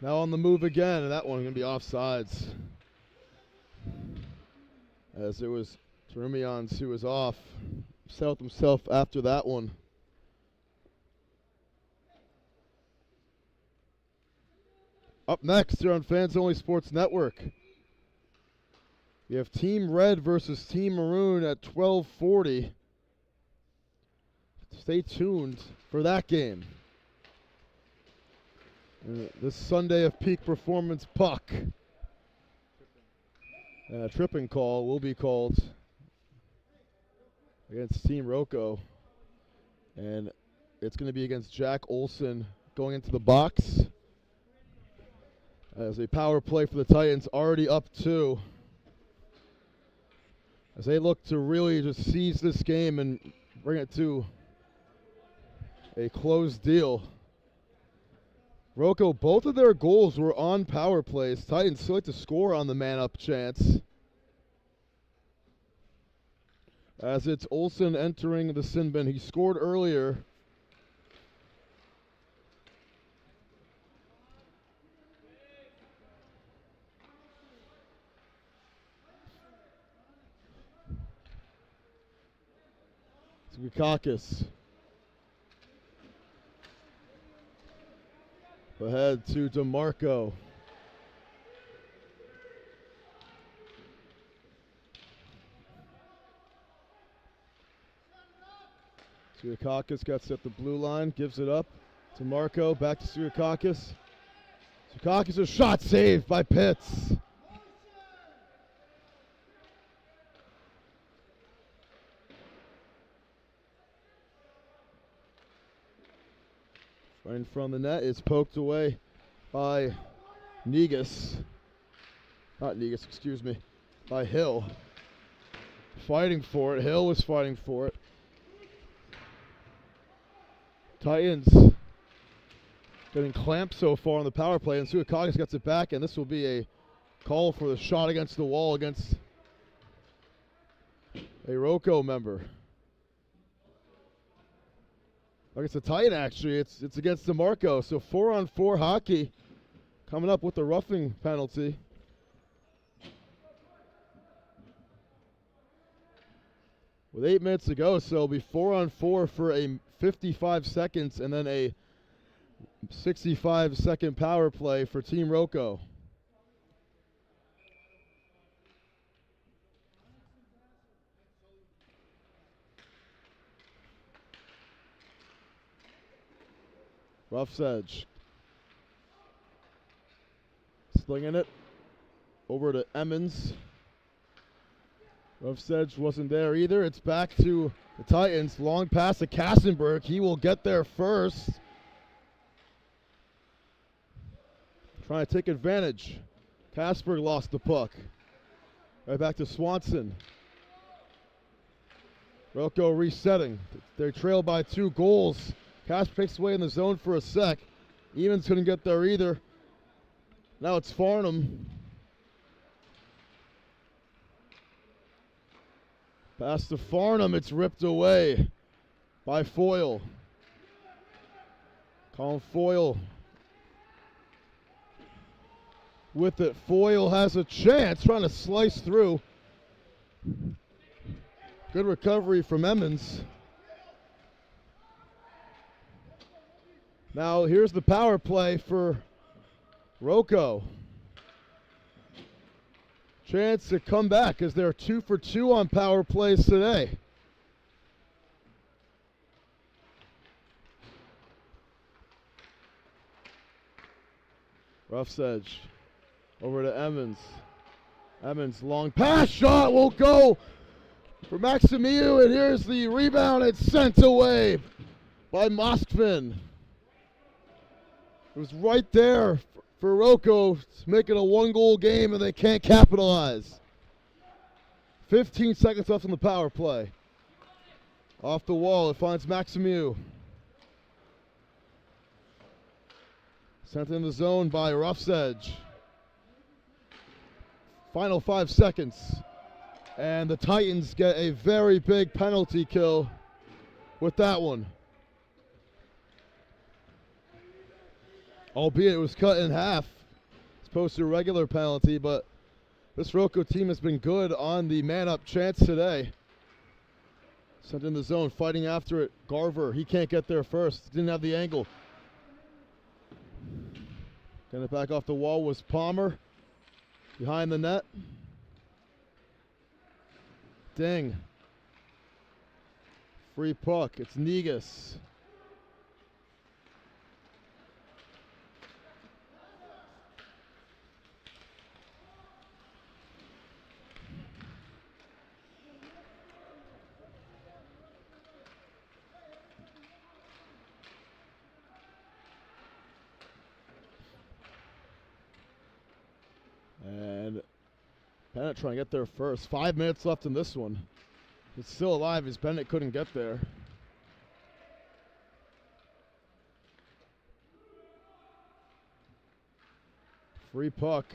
Now on the move again, and that one going to be offsides. As it was Terumians who was off. Settled himself after that one. Up next here on Fans Only Sports Network, we have Team Red versus Team Maroon at 12:40. Stay tuned for that game. This Sunday of peak performance puck. A tripping call will be called against Team ROCO. And it's going to be against Jack Olson going into the box. As a power play for the Titans, already up 2. as they look to really just seize this game and bring it to a closed deal. ROCO, both of their goals were on power plays. Titans still like to score on the man-up chance. As it's Olsen entering the sin bin. He scored earlier. Tsukakis. Ahead to DeMarco. Tsukakis got set the blue line, gives it up to Marco, back to Tsukakis. Tsukakis, a shot saved by Pitts. Right in front of the net, it's poked away by Negus. Not Negus, excuse me, by Hill. Fighting for it, Hill was fighting for it. Titans getting clamped so far on the power play, and Tsukakis gets it back, and this will be a call for the shot against the wall against a ROCO member. Like it's a Titan, actually. It's against DeMarco. So 4-on-4 hockey coming up with the roughing penalty. With 8 minutes to go, so it'll be 4-on-4 for a 55 seconds and then a 65-second power play for Team ROCO. Rough's edge. Slinging it over to Emmons. Rough's edge wasn't there either. It's back to the Titans. Long pass to Kassenberg. He will get there first. Trying to take advantage. Kassenberg lost the puck. Right back to Swanson. ROCO resetting. They're trailed by 2 goals. Kasper takes away in the zone for a sec. Evans couldn't get there either. Now it's Farnham. Pass to Farnham. It's ripped away by Foyle. Colin Foyle with it. Foyle has a chance, trying to slice through. Good recovery from Emmons. Now here's the power play for ROCO. Chance to come back as they're 2 for 2 on power plays today. Rough's edge over to Emmons. Emmons, long pass, shot will go for Maximiu, and here's the rebound. It's sent away by Moskvin. It was right there for ROCO, making a 1-goal game, and they can't capitalize. 15 seconds left on the power play. Off the wall, it finds Maximiu. Sent in the zone by Rough's edge. Final 5 seconds. And the Titans get a very big penalty kill with that one. Albeit it was cut in half as opposed to a regular penalty, but this ROCO team has been good on the man-up chance today. Sent in the zone, fighting after it. Garver, he can't get there first. Didn't have the angle. Getting it back off the wall was Palmer. Behind the net. Ding. Free puck. It's Negus. And Bennett trying to get there first. 5 minutes left in this one. It's still alive as Bennett couldn't get there. Free puck.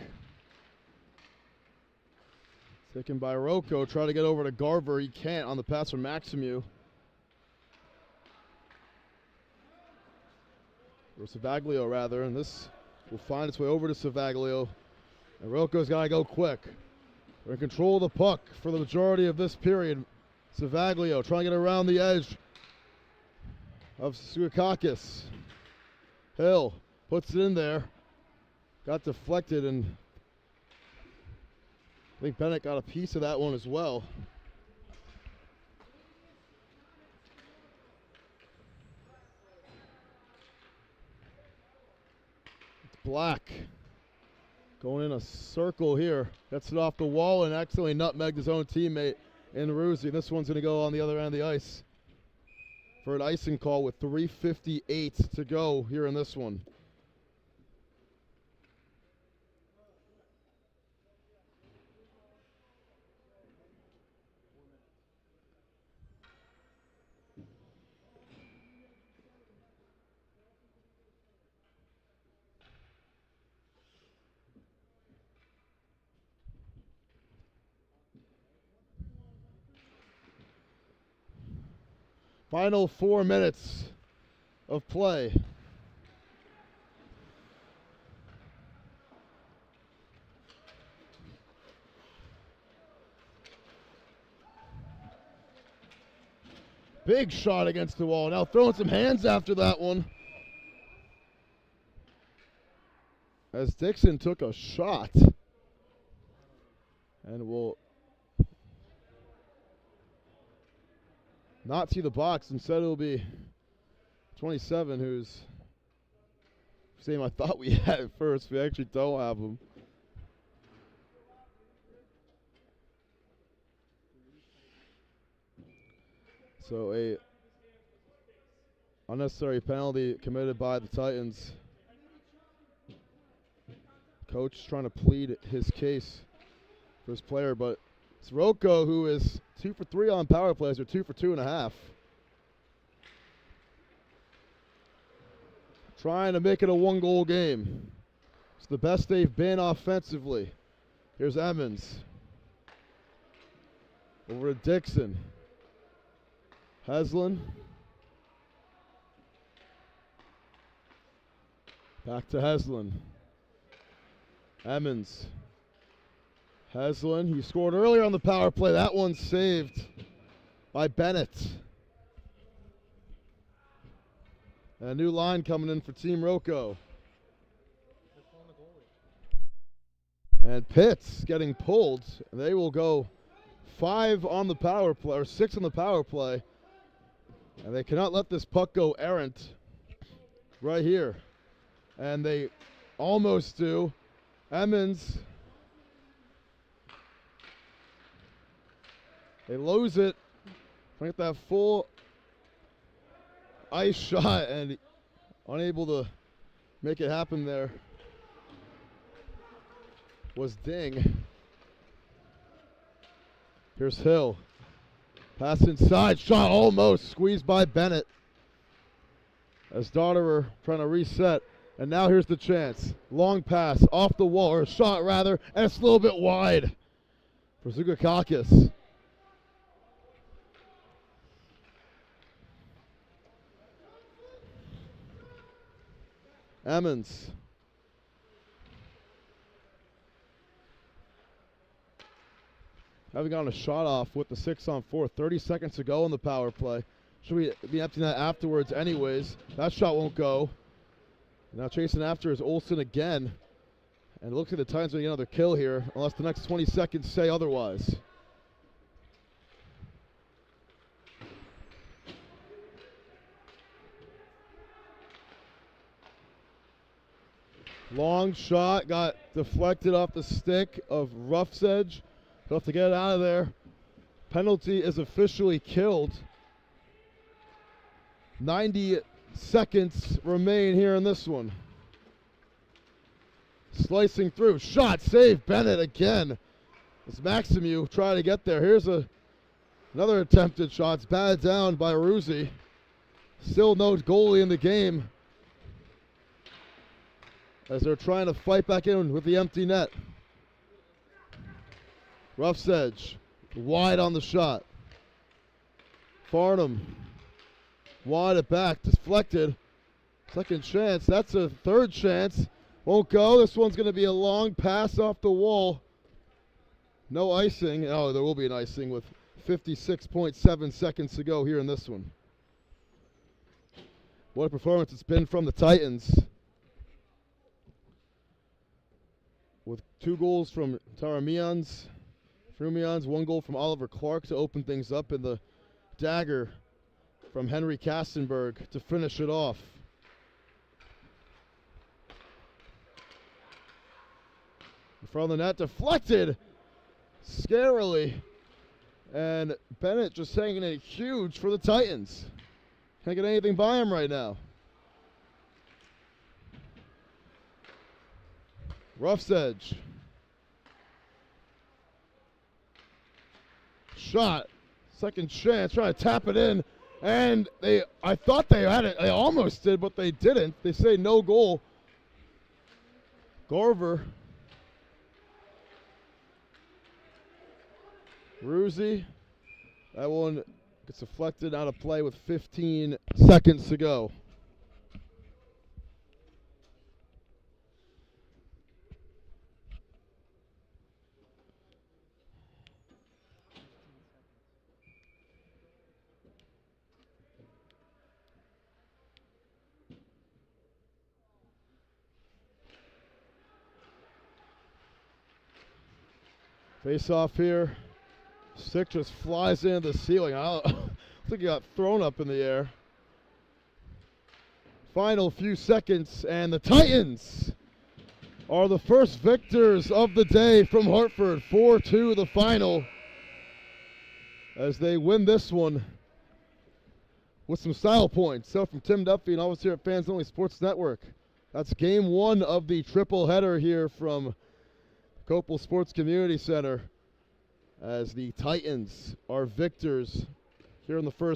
Taken by ROCO. Try to get over to Garver. He can't on the pass from Maximu. Or Savaglio, rather. And this will find its way over to Savaglio. And ROCO's got to go quick. They're in control of the puck for the majority of this period. Savaglio trying to get around the edge of Sukakakis. Hill puts it in there. Got deflected, and I think Bennett got a piece of that one as well. It's Black going in a circle here. Gets it off the wall and accidentally nutmegged his own teammate in Ruzi. This one's going to go on the other end of the ice for an icing call with 3:58 to go here in this one. Final 4 minutes of play. Big shot against the wall. Now throwing some hands after that one. As Dixon took a shot. And will not see the box. Instead, it'll be 27, who's same I thought we had at first. We actually don't have him. So a unnecessary penalty committed by the Titans. Coach trying to plead his case for his player, but it's ROCO who is 2 for 3 on power plays, or 2 for 2.5. Trying to make it a 1-goal game. It's the best they've been offensively. Here's Emmons. Over to Dixon. Heslin. Back to Heslin. Emmons. Heslin, he scored earlier on the power play. That one's saved by Bennett. And a new line coming in for Team ROCO. And Pitts getting pulled. And they will go 5 on the power play, or 6 on the power play. And they cannot let this puck go errant right here. And they almost do. Emmons. They lose it. Trying to get that full ice shot and unable to make it happen there was Ding. Here's Hill. Pass inside. Shot almost squeezed by Bennett. As Dotterer trying to reset. And now here's the chance. Long pass off the wall, or a shot rather, and it's a little bit wide for Zukakakis. Emmons. Having gotten a shot off with the 6-on-4. 30 seconds to go on the power play. Should we be emptying that afterwards anyways? That shot won't go. Now chasing after is Olsen again. And it looks like the Titans will get another kill here, unless the next 20 seconds say otherwise. Long shot, got deflected off the stick of Ruff's edge. He'll have to get it out of there. Penalty is officially killed. 90 seconds remain here in this one. Slicing through, shot, save, Bennett again. As Maximu trying to get there. Here's another attempted shot. It's batted down by Ruzzi. Still no goalie in the game, as they're trying to fight back in with the empty net. Rough's edge, wide on the shot. Farnham, wide it back, deflected. Second chance, that's a third chance. Won't go. This one's going to be a long pass off the wall. No icing. Oh, there will be an icing with 56.7 seconds to go here in this one. What a performance it's been from the Titans. With 2 goals from Frumians, 1 goal from Oliver Clark to open things up, and the dagger from Henry Kastenberg to finish it off. In front of the net, deflected scarily, and Bennett just hanging it huge for the Titans. Can't get anything by him right now. Rough's edge. Shot. Second chance. Trying to tap it in. And I thought they had it. They almost did, but they didn't. They say no goal. Garver. Ruzzi. That one gets deflected out of play with 15 seconds to go. Face off here. Stick just flies into the ceiling. I think he got thrown up in the air. Final few seconds, and the Titans are the first victors of the day from Hartford. 4-2 the final, as they win this one with some style points. So from Tim Duffy and all of us here at Fans Only Sports Network, that's game 1 of the triple header here from Copel Sports Community Center, as the Titans are victors here in the first